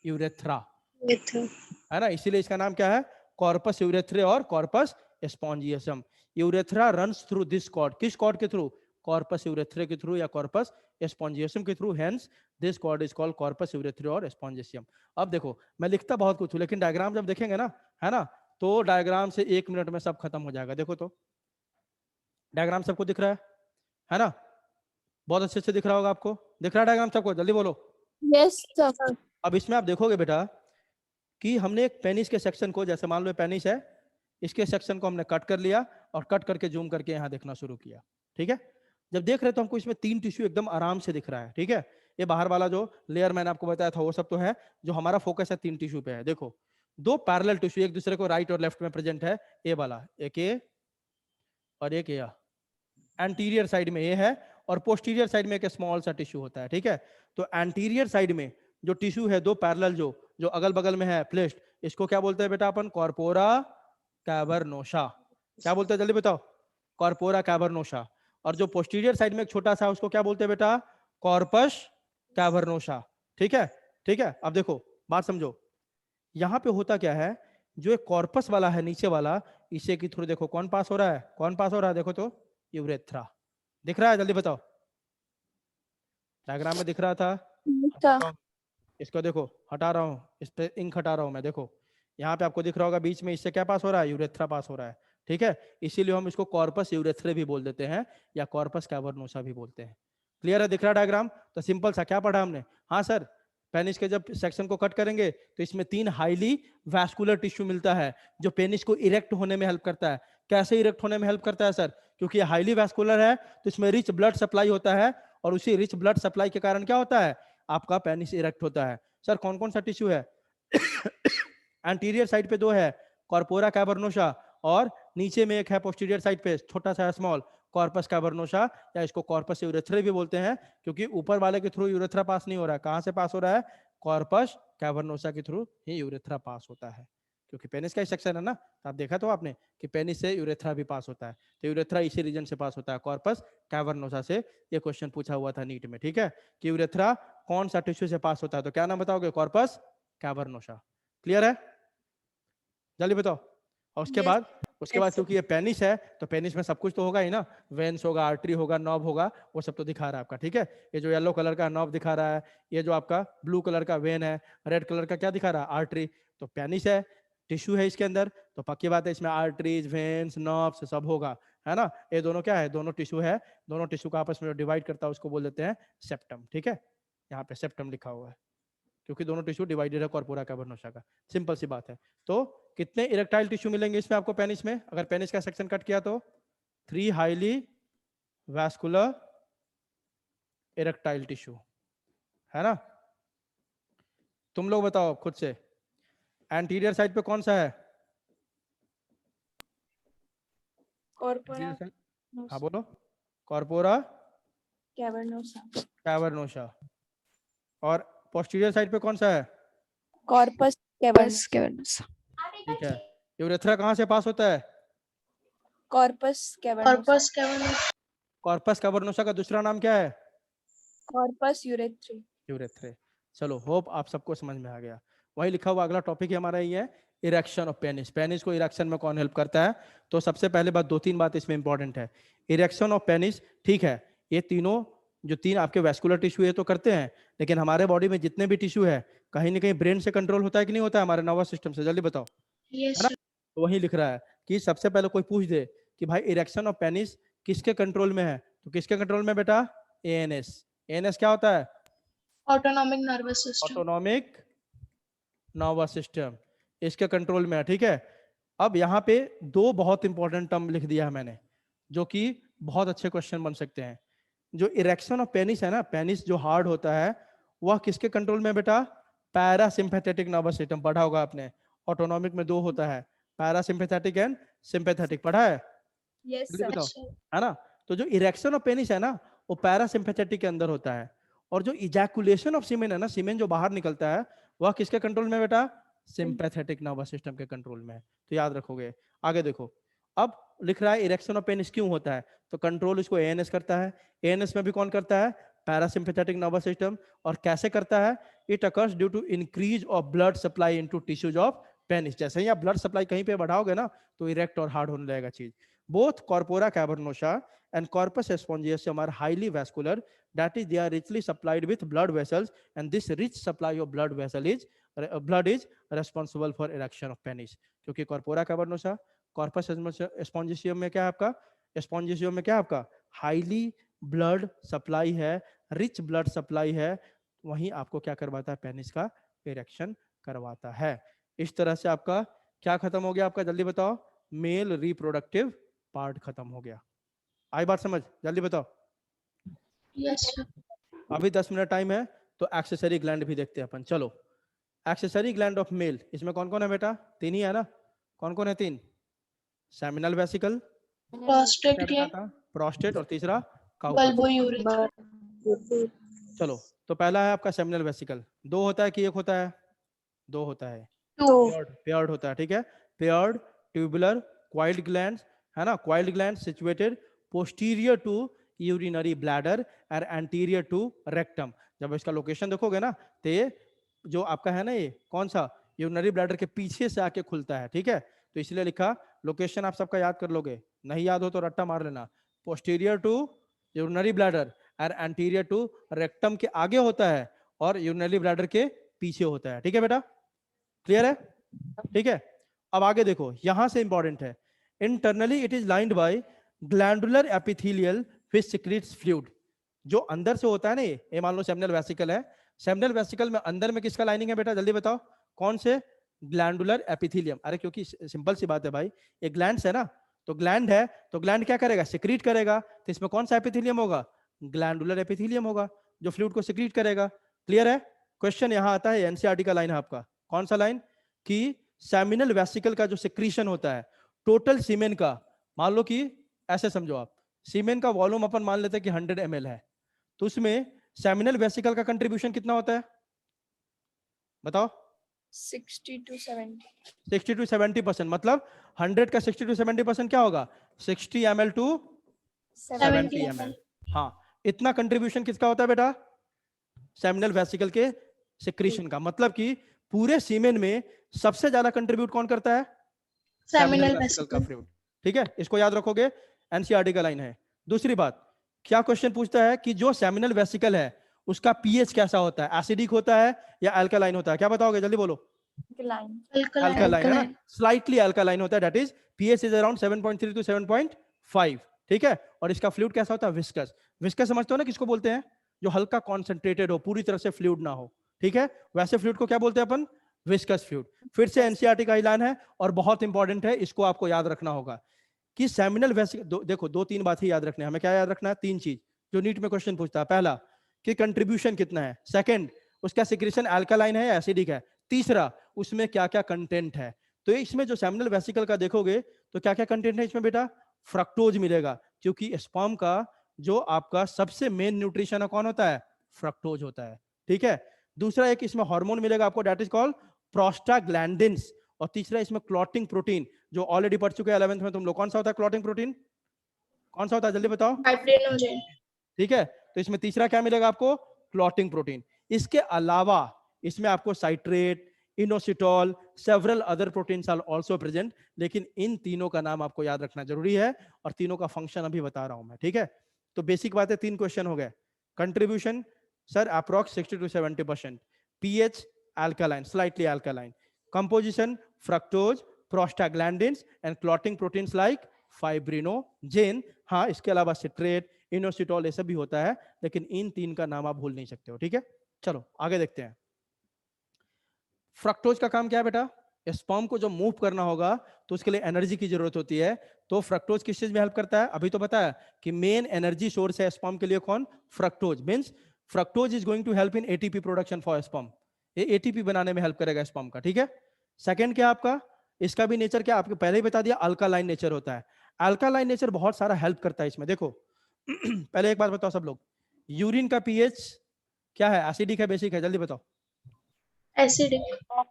यूरेथ्रा, है ना, इसीलिए इसका नाम क्या है, कॉर्पस यूरेथ्रे और corpus spongiosum. Urethra runs through this cord, किस कॉर्ड के थ्रू, कॉर्पस यूरेथ्रे के थ्रू या कॉर्पस स्पॉन्जियोसम के through, hence this cord is called corpus urethrae or spongiosum. अब देखो मैं लिखता बहुत कुछ हूँ, लेकिन डायग्राम जब देखेंगे ना, है ना, तो डायग्राम से 1 मिनट में सब खत्म हो जाएगा। देखो तो डायग्राम सबको दिख रहा है ना, बहुत अच्छे से दिख रहा होगा आपको, दिख रहा है डायग्राम सबको, जल्दी बोलो। Yes, sir. अब इसमें आप देखोगे बेटा कि हमने एक पेनिस के सेक्शन को, जैसे मान लो पेनिस है, इसके सेक्शन को हमने कट कर लिया और कट करके जूम करके यहाँ देखना शुरू किया। ठीक है, जब देख रहे तो हमको इसमें तीन टिश्यू एकदम आराम से दिख रहा है। ठीक है, ये बाहर वाला जो लेयर मैंने आपको बताया था वो सब तो है, जो हमारा फोकस है तीन टिश्यू पे है। देखो दो पैरेलल टिश्यू एक दूसरे को राइट और लेफ्ट में प्रेजेंट है, ए वाला एक ए और एक ए, एंटीरियर साइड में ए है और पोस्टीरियर साइड में एक स्मॉल सा टिश्यू होता है। ठीक है, तो एंटीरियर साइड में जो टिश्यू है, दो पैरेलल जो अगल बगल में है प्लेस्ड, इसको क्या बोलते हैं बेटा अपन, कॉर्पोरा कैवर्नोसा। क्या बोलते हैं, जल्दी बताओ, कॉर्पोरा कैवर्नोसा। और जो पोस्टीरियर साइड में एक छोटा सा, उसको क्या बोलते हैं बेटा, कॉर्पस कैवर्नोसा। ठीक है, ठीक है, अब देखो बात समझो, यहाँ पे होता क्या है, जो एक कॉर्पस वाला है नीचे वाला, इसे के थ्रू देखो कौन पास हो रहा है, कौन पास हो रहा है, देखो तो यूरेथ्रा। दिख रहा है, जल्दी बताओ, डायग्राम में दिख रहा था? सर इसको देखो, हटा रहा हूँ, इस पे इंक हटा रहा हूँ मैं, देखो यहाँ पे आपको दिख रहा होगा बीच में, इससे क्या पास हो रहा है, यूरेथ्रा पास हो रहा है, ठीक है। इसीलिए हम इसको कॉर्पस यूरेथ्रे भी बोल देते हैं या कॉर्पस कैवर्नोसा भी बोलते हैं। क्लियर है, दिख रहा डायग्राम? तो सिंपल सा क्या पढ़ा हमने? हाँ सर, पेनिस के जब सेक्शन को कट करेंगे तो इसमें 3 हाईली वैस्कुलर टिश्यू मिलता है जो पेनिस को इरेक्ट होने में हेल्प करता है। कैसे इरेक्ट होने में हेल्प करता है सर? क्योंकि ये हाईली वैस्कुलर है तो इसमें रिच ब्लड सप्लाई होता है, और उसी रिच ब्लड सप्लाई के कारण क्या होता है, आपका पेनिस इरेक्ट होता है। सर कौन कौन सा टिश्यू है? एंटीरियर साइड पे 2 है, कॉर्पोरा कैवर्नोसा, और नीचे में एक है पोस्टीरियर साइड पे छोटा सा स्मॉल, कॉर्पस कैवर्नोसा, या इसको कॉर्पस यूरेथ्रा भी बोलते हैं, क्योंकि ऊपर वाले के थ्रू यूरेथ्रा पास नहीं हो रहा है। कहां से पास हो रहा है? कॉर्पस कैवर्नोसा के थ्रू ही यूरेथ्रा पास होता है, क्योंकि पेनिस का ही सेक्शन है ना। तो आप देखा तो आपने कि पेनिस से यूरेथ्रा भी पास होता है, तो यूरेथ्रा इसी रीजन से पास होता है, कॉर्पस कैवर्नोसा से। ये क्वेश्चन पूछा हुआ था नीट में, ठीक है, कि यूरेथ्रा कौन सा टिश्यू से पास होता है, तो क्या नाम बताओगे? Corpus cavernosa. क्लियर है? जल्दी बताओ। और उसके Yes. बाद क्योंकि ये पेनिस है तो पेनिस में सब कुछ तो होगा ही ना, वेन्स होगा, आर्टरी होगा, नॉब होगा, वो सब तो दिखा रहा है आपका, ठीक है। ये जो येलो कलर का नॉब दिखा रहा है, ये जो आपका ब्लू कलर का वेन है, रेड कलर का क्या दिखा रहा है? आर्टरी। तो पेनिस है, टिश्यू है इसके अंदर, तो पक्की बात है इसमें आर्टरीज, वेन्स, नॉब्स सब होगा, है ना। ये दोनों क्या है? दोनों टिश्यू है, दोनों टिश्यू का आपस में डिवाइड करता है उसको बोल देते हैं सेप्टम, ठीक है। यहाँ पे सेप्टम लिखा हुआ है क्योंकि दोनों टिश्यू डिवाइडेड है कॉर्पोरा कैवर्नोसा का। सिंपल सी बात है। तो कितने इरेक्टाइल टिश्यू मिलेंगे इसमें आपको पेनिस में? अगर पेनिस का सेक्शन कट किया तो 3 हाईली वैस्कुलर इरेक्टाइल टिश्यू, है ना। तुम लोग बताओ खुद से, एंटीरियर साइड पे कौन सा है? कॉर्पोरा हाँ बोलो, कॉर्पोरा कैवर्नोसा कैवर्नोसा। और पोस्टीरियर साइड पे कौन सा है? कॉर्पस बस कैवर्नोसा। ठीक है। यूरेथ्रा कहाँ से पास होता है? कॉर्पस कैवर्नोसा कॉर्पस कैवर्नोसा का दूसरा नाम क्या है? कॉर्पस यूरेथ्री यूरेथ्रे। चलो, होप आप सबको समझ में आ गया। वही लिखा हुआ अगला टॉपिक ही हमारा ये है, इरेक्शन ऑफ पेनिस। पेनिस को इरेक्शन में कौन हेल्प करता है? तो सबसे पहले बात, 2-3 बात इसमें इंपॉर्टेंट है। इरेक्शन ऑफ पेनिस, ठीक है, ये तीनों जो 3 आपके वैस्कुलर टिश्यू है तो करते हैं, लेकिन हमारे बॉडी में जितने भी टिश्यू है कहीं ना कहीं ब्रेन से कंट्रोल होता है कि नहीं होता है, हमारे नर्वस सिस्टम से? जल्दी बताओ, है ना। तो वही लिख रहा है कि सबसे पहले कोई पूछ दे कि भाई इरेक्शन ऑफ पेनिस किसके कंट्रोल में है, तो किसके कंट्रोल में बेटा? एएनएस। एएनएस क्या होता है? Autonomic nervous system. Autonomic nervous system, इसके कंट्रोल में है, ठीक है। अब यहाँ पे 2 बहुत इंपॉर्टेंट टर्म लिख दिया है मैंने, जो कि बहुत अच्छे क्वेश्चन बन सकते हैं। जो इरेक्शन ऑफ पेनिस है ना, पेनिस जो हार्ड होता है वह किसके कंट्रोल में बेटा? Parasympathetic nervous system. पढ़ा होगा आपने, ऑटोनॉमिक में 2 होता है, पैरासिम्पैथेटिक एंड सिम्पैथेटिक। पढ़ा है? यस जल्दी बताओ, सर है ना। तो जो इरेक्शन ऑफ पेनिस है ना, वो पैरासिम्पैथेटिक के अंदर होता है, और जो इजैकुलेशन ऑफ सीमेन है ना, सीमेन जो बाहर निकलता है, वह किसके कंट्रोल में बेटा? सिंपैथेटिक नर्वस सिस्टम के कंट्रोल में है। तो याद रखोगे। आगे देखो, अब लिख रहा है इरेक्शन ऑफ पेनिस क्यों होता है, तो कंट्रोल इसको एएनएस करता है। एएनएस में भी कौन करता है? Parasympathetic nervous system. और कैसे करता है? It occurs due to increase of blood supply into tissues of penis. जैसे ही आप ब्लड सप्लाई कहीं पे बढ़ाओगे ना, तो इरेक्ट और हार्ड होने लगेगा चीज। Both corpora cavernosa and corpus spongiosum are highly vascular, that is they are richly supplied with blood vessels, and this rich supply of blood is responsible for erection of penis. क्योंकि corpora cavernosa, corpus spongiosum में क्या है आपका? स्पॉन्जियम में क्या है आपका? Highly blood supply है, रिच ब्लड सप्लाई है, वहीं आपको क्या करवाता है? पेनिस का इरेक्शन करवाता है। इस तरह से आपका क्या खत्म हो गया आपका? जल्दी बताओ, मेल रिप्रोडक्टिव पार्ट खत्म हो गया। आई बात समझ? जल्दी बताओ। Yes sir. अभी 10 मिनट टाइम है, तो एक्सेसरी ग्लैंड भी देखते हैं अपन। चलो, एक्सेसरी ग्लैंड ऑफ मेल, इसमें कौन कौन है बेटा? 3 ही है ना। कौन कौन है 3? Seminal vesicle, prostate gland, prostate, और तीसरा बल्बोयूरेथ्रा। चलो, तो पहला है आपका सेमिनल वेसिकल। 2 होता है कि 1 होता है? 2 होता है, पेयर्ड होता है, ठीक है। पेयर्ड ट्यूबुलर क्वाइल्ड ग्लैंड्स, है ना। Coiled gland situated posterior to urinary bladder और एंटीरियर टू रेक्टम। जब इसका लोकेशन देखोगे ना, तो ये जो आपका है ना, ये कौन सा? यूरिनरी ब्लैडर के पीछे से आके खुलता है, ठीक है। तो इसलिए लिखा लोकेशन आप सबका याद कर लोगे, नहीं याद हो तो रट्टा मार लेना। पोस्टीरियर टू यूरिनरी ब्लैडर और एंटीरियर टू रेक्टम के आगे होता है और यूरिनरी ब्लैडर के पीछे होता है। ठीक है बेटा, क्लियर है? ठीक है, अब आगे देखो, यहां से इंपॉर्टेंट है। Internally it is lined by glandular epithelial which secretes fluid. जो अंदर से होता है ना, ये मान लो सेमिनल वेसिकल है, सेमिनल वेसिकल में अंदर में किसका लाइनिंग है बेटा, जल्दी बताओ कौन से? Glandular epithelium. अरे क्योंकि सिंपल सी बात है भाई, ये ग्लैंड्स है ना, तो ग्लैंड है तो ग्लैंड क्या करेगा, सिक्रीट करेगा। तो इसमें कौन सा एपिथेलियम होगा? ग्लैंडुलर एपिथेलियम होगा, जो फ्लूइड को सिक्रीट करेगा। क्लियर है? क्वेश्चन यहां आता है, एनसीईआरटी का लाइन है आपका, कौन सा लाइन? कि सेमिनल वेसिकल का जो सिक्रीशन होता है टोटल सीमेन का, मान लो कि ऐसे समझो आप, सीमेन का वॉल्यूम अपन मान लेते हैं कि 100 ml है, तो उसमें सेमिनल वेसिकल का कंट्रीब्यूशन कितना होता है बताओ? 60 to 70. 60 to 70%। मतलब 100 का 60 to 70% क्या होगा? 60 ml to 70 ml। हाँ, इतना कंट्रीब्यूशन किसका होता है बेटा? सेमिनल वेसिकल के सिक्रीशन का। मतलब कि पूरे सीमेन में सबसे ज्यादा कंट्रीब्यूट कौन करता है? सेमिनल वेसिकल का वेसिकल। फ्लूइड। ठीक है, इसको याद रखोगे, एनसीईआरटी का लाइन है। दूसरी बात, क्या क्वेश्चन पूछता है कि जो सेमिनल वेसिकल है उसका पीएच कैसा होता है, एसिडिक होता है या अल्कलाइन होता है? क्या बताओगे, जल्दी बोलो। अल्कलाइन है ना, स्लाइटली अल्कलाइन होता है, that is pH is around 7.3 to 7.5। ठीक है, और इसका फ्लूइड कैसा होता है? विस्कस। विस्कस समझते हो ना किसको बोलते हैं? जो हल्का कॉन्सेंट्रेटेड हो, पूरी तरह से फ्लूइड ना हो। ठीक है, वैसे फ्लूइड को क्या बोलते हैं अपन? Viscous fluid. फिर से एनसीईआरटी का ऐलान है और बहुत इंपॉर्टेंट है, इसको आपको याद रखना होगा कि सेमिनल वेसिकल, देखो 2-3 बात ही याद रखना है हमें। क्या याद रखना है? 3 चीज जो नीट में क्वेश्चन पूछता है। पहला कि कंट्रीब्यूशन कितना है, सेकंड उसका सिक्रीशन अल्कलाइन है या एसिडिक है, तीसरा उसमें क्या क्या कंटेंट है। तो इसमें जो सेमिनल वेसिकल का देखोगे तो क्या क्या कंटेंट है इसमें बेटा? फ्रक्टोज मिलेगा, क्योंकि स्पर्म का जो आपका सबसे मेन न्यूट्रिशन है कौन होता है? फ्रक्टोज होता है। ठीक है, दूसरा एक इसमें हार्मोन मिलेगा आपको, दैट इज कॉल्ड प्रोस्टाग्लैंडिन्स। और तीसरा इसमें क्लॉटिंग प्रोटीन, जो ऑलरेडी पढ़ चुके हैं 11th में तुम लोग। कौन सा होता है क्लॉटिंग प्रोटीन? कौन सा होता है, जल्दी बताओ। फाइब्रिनोजेन। ठीक है, तो इसमें तीसरा क्या मिलेगा आपको? Clotting protein. इसके अलावा इसमें आपको citrate, inositol, several other proteins are also present, लेकिन इन तीनों का नाम आपको याद रखना जरूरी है और तीनों का फंक्शन अभी बता रहा हूं मैं। ठीक है, तो बेसिक बात है, 3 क्वेश्चन हो गए। Contribution sir approx 60 to 70%, pH alkaline, slightly alkaline, composition fructose, prostaglandins and clotting proteins like fibrinogen. हाँ, इसके अलावा सिट्रेट, इनोसिटॉल, ये सब भी होता है, लेकिन इन 3 का नाम आप भूल नहीं सकते हो। ठीक है, चलो आगे देखते हैं। फ्रक्टोज का काम क्या है बेटा? स्पर्म को जो मूव करना होगा तो उसके लिए एनर्जी की जरूरत होती है, तो फ्रक्टोज किस चीज में हेल्प करता है? अभी तो बताया कि मेन एनर्जी सोर्स है स्पर्म के लिए कौन? Fructose. Means fructose is going to help in ATP production for sperm. ये एटीपी बनाने में हेल्प करेगा स्पर्म का। ठीक है, सेकंड क्या आपका? इसका भी नेचर क्या आपको पहले ही बता दिया, अल्कालाइन नेचर होता है। अल्कालाइन नेचर बहुत सारा हेल्प करता है इसमें। देखो पहले एक बात बताओ सब लोग, यूरिन का पीएच क्या है? एसिडिक है, बेसिक है? जल्दी बताओ। एसिडिक।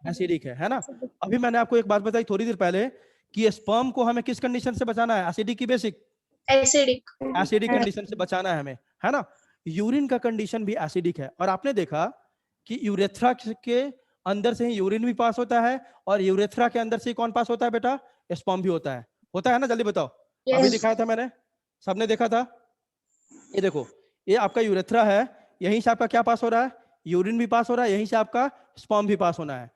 एसिडिक है ना? अभी मैंने आपको एक बात बताई थोड़ी देर पहले कि स्पर्म को हमें किस कंडीशन से बचाना है? एसिडिक की बेसिक? एसिडिक। एसिडिक कंडीशन से बचाना है हमें, है ना? यूरिन का कंडीशन भी एसिडिक है, और आपने देखा कि यूरेथ्रा के अंदर से ही यूरिन भी पास होता है और यूरेथ्रा के अंदर से ही कौन पास होता है बेटा? स्पर्म भी होता है ना? जल्दी बताओ। अभी दिखाया था मैंने, सबने देखा था। ये देखो, ये आपका यूरेथ्रा है, यहीं से आपका क्या पास हो रहा है? यूरिन भी पास हो रहा है, यहीं से आपका स्पर्म भी पास होना है।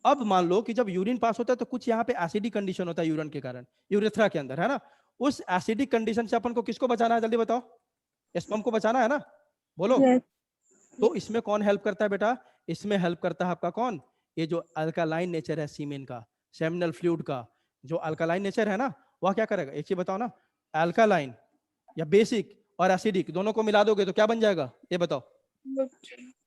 अब मान लो कि जब यूरिन पास होता है तो कुछ यहाँ पे एसिडिक कंडीशन होता है यूरिन के कारण, यूरेथ्रा के अंदर, है ना? उस एसिडिक कंडीशन से अपन को किसको बचाना है? जल्दी बताओ। स्पर्म को बचाना है ना? बोलो। तो इसमें कौन हेल्प करता है बेटा? इसमें हेल्प करता है आपका कौन? ये जो अल्कालाइन नेचर है सीमेन का, सेमिनल फ्लूइड का जो अल्कालाइन नेचर है ना, वह क्या करेगा? एक चीज बताओ ना, अल्कालाइन या बेसिक और एसिडिक दोनों को मिला दोगे तो क्या बन जाएगा? ये बताओ।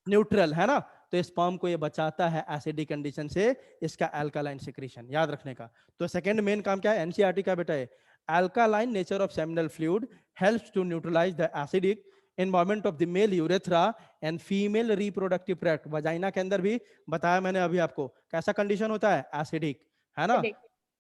न्यूट्रल, है ना? तो स्पर्म को ये बचाता है एसिडिक कंडीशन से, इसका अल्कालाइन सिक्रीशन याद रखने का। तो सेकंड मेन काम क्या है एनसीईआरटी का बेटा? है alkaline nature of seminal fluid helps to neutralize the acidic environment of the male urethra and female reproductive tract. Vagina के अंदर भी बताया मैंने अभी आपको, कैसा कंडीशन होता है? एसिडिक, है ना?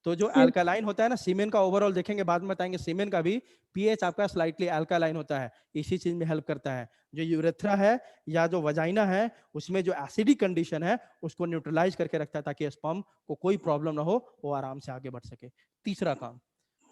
तो जो अल्कालाइन होता है ना, सीमेन का ओवरऑल देखेंगे, बाद में बताएंगे, सीमेन का भी पीएच आपका स्लाइटली अल्कालाइन होता है, इसी चीज में हेल्प करता है। जो यूरेथ्रा है या जो वजाइना है, उसमें जो एसिडिक कंडीशन है उसको न्यूट्रलाइज करके रखता है, ताकि स्पर्म को कोई प्रॉब्लम ना हो, वो आराम से आगे बढ़ सके। तीसरा काम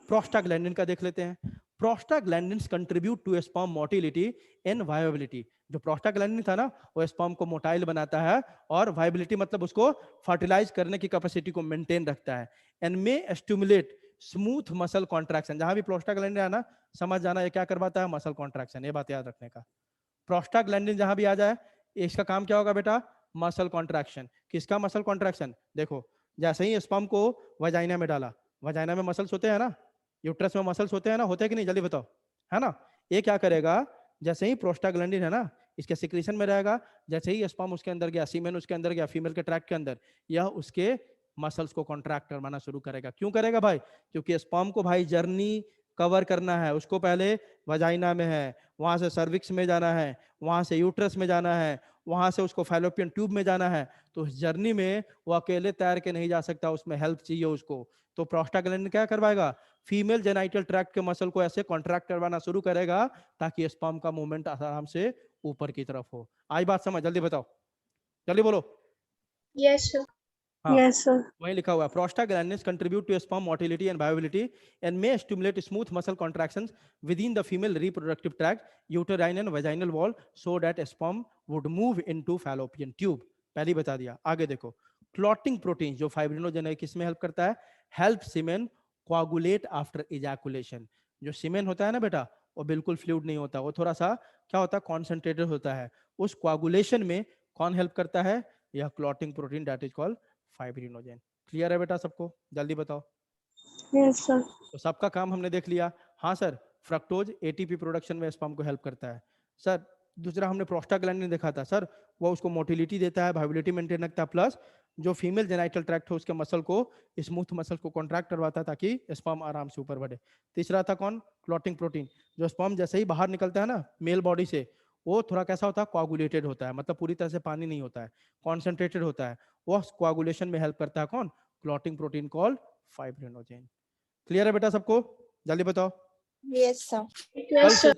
प्रोस्टाग्लैंडिन का देख लेते हैं। Prostaglandins contribute to sperm motility and viability. जो प्रोस्टाग्लैंडिन था ना, वो स्पर्म को मोटाइल बनाता है, और वायबिलिटी मतलब उसको फर्टिलाइज करने की कैपेसिटी को मेंटेन रखता है। And may stimulate smooth muscle contraction. जहां भी प्रोस्टाग्लैंडिन है ना, समझ जाना ये क्या करवाता है, मसल कॉन्ट्रैक्शन, ये बात याद रखने का। प्रोस्टाग्लैंडिन जहां भी आ जाए, इसका काम क्या होगा बेटा, मसल कॉन्ट्रैक्शन। किसका मसल कॉन्ट्रैक्शन, देखो जैसे ही स्पर्म को वजाइना में डाला, वजाइना में मसल्स होते हैं ना, यूट्रस में मसल्स होते हैं ना, होते हैं कि नहीं, जल्दी बताओ, है ना। ये क्या करेगा, जैसे ही प्रोस्टाग्लैंडिन है ना इसके सिक्रीशन में रहेगा, जैसे ही स्पर्म उसके अंदर गया, सीमेन उसके अंदर गया, फीमेल के ट्रैक्ट के अंदर, यह उसके मसल्स को कॉन्ट्रैक्ट करवाना शुरू करेगा। क्यों करेगा भाई, क्योंकि स्पर्म को भाई जर्नी कवर करना है, उसको पहले वजाइना में है, वहां से सर्विक्स में जाना है, वहां से यूट्रस में जाना है, वहां से उसको फैलोपियन ट्यूब में जाना है। तो उस जर्नी में वो अकेले तैर के नहीं जा सकता, उसमें हेल्प चाहिए उसको। तो प्रोस्टाग्लैंडिन क्या करवाएगा, फीमेल जेनाइटल ट्रैक्ट के मसल को ऐसे कॉन्ट्रैक्ट करवाना शुरू करेगा, ताकि स्पर्म का मूवमेंट आराम से ऊपर की तरफ हो। आई बात समझ, जल्दी बताओ, जल्दी बोलो। Yes, sir. हाँ, Yes, sir. वही लिखा हुआ है, prostaglandins contribute to sperm motility and viability and may stimulate smooth muscle contractions within the female reproductive tract, uterine and vaginal wall, so that sperm would move into fallopian tube. पहले बता दिया। आगे देखो, clotting protein जो fibrinogen है, किसमें help करता है, हेल्प सीमेन कोआगुलेट आफ्टर इजैकुलेशन। जो सीमेन होता है ना बेटा, वो बिल्कुल फ्लूइड नहीं होता, वो थोड़ा सा क्या होता है, कॉन्सेंट्रेटेड होता है। उस कोआगुलेशन में कौन हेल्प करता है, यह clotting protein, that is called fibrinogen. Clear है बेटा सबको, जल्दी बताओ। Yes, sir. तो सबका काम हमने देख लिया। हाँ सर, फ्रक्टोज एटीपी प्रोडक्शन में स्पर्म को हेल्प करता है। सर दूसरा हमने प्रोस्टाग्लैंडिन देखा था सर, वो उसको मोटिलिटी देता है, वाइबिलिटी मेंटेन रखता है, प्लस जो फीमेल जेनाइटल ट्रैक्ट है उसके मसल को, स्मूथ मसल को कॉन्ट्रैक्ट करवाता है, ताकि स्पर्म आराम से ऊपर बढ़े। तीसरा था कौन, क्लॉटिंग प्रोटीन। जो स्पर्म जैसे ही बाहर निकलता है ना मेल बॉडी से, वो थोड़ा कैसा होता है, कोआगुलेटेड होता है, मतलब पूरी तरह से पानी नहीं होता है, कॉन्सेंट्रेटेड होता है। वो कोआगुलेशन में हेल्प करता है कौन, clotting protein called fibrinogen. Clear है बेटा सबको, जल्दी बताओ। Yes, sir. Yes, sir.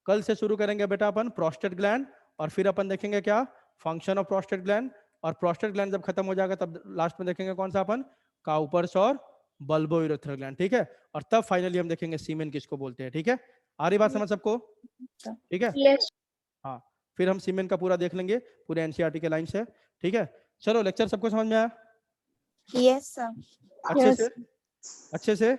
कल से शुरू करेंगे बेटा अपन प्रोस्टेट ग्लैंड, और फिर अपन देखेंगे क्या, फंक्शन ऑफ प्रोस्टेट ग्लैंड। और प्रोस्टेट ग्लैंड जब खत्म हो जाएगा, तब लास्ट में देखेंगे कौन सा, अपन काउपर्स और बल्बो यूरेथ्रल ग्लैंड, ठीक है। और तब फाइनली हम देखेंगे सीमेन किसको बोलते हैं, ठीक है। आ रही बात समझ सबको, ठीक है। Yes. हाँ, फिर हम सीमेन का पूरा देख लेंगे, पूरे एनसीईआरटी के लाइन से, ठीक है। चलो, लेक्चर सबको समझ में आया Yes, sir. अच्छे Yes. से, अच्छे से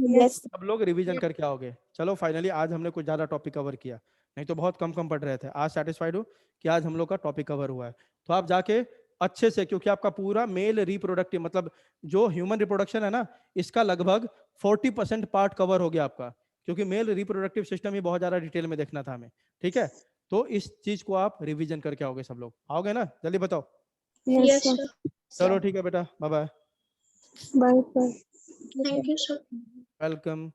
Yes. सब लोग रिवीजन करके आओगे। चलो फाइनली आज हमने कुछ ज्यादा टॉपिक कवर किया, नहीं तो बहुत कम कम पढ़ रहे थे। आज सेटिस्फाइड हो कि आज हम लोग का टॉपिक कवर हुआ है, तो आप जाके अच्छे से, क्योंकि आपका पूरा मेल रिप्रोडक्टिव, मतलब जो ह्यूमन रिप्रोडक्शन है ना, इसका लगभग 40% पार्ट कवर हो गया आपका, क्योंकि मेल रिप्रोडक्टिव सिस्टम ही बहुत ज्यादा डिटेल में देखना था हमें, ठीक है। तो इस चीज को आप रिवीजन करके आओगे, सब लोग आओगे ना, जल्दी बताओ। Yes, Yes, sir. sir. चलो ठीक है बेटा, bye bye, Bye, sir. Thank you, sir. Welcome.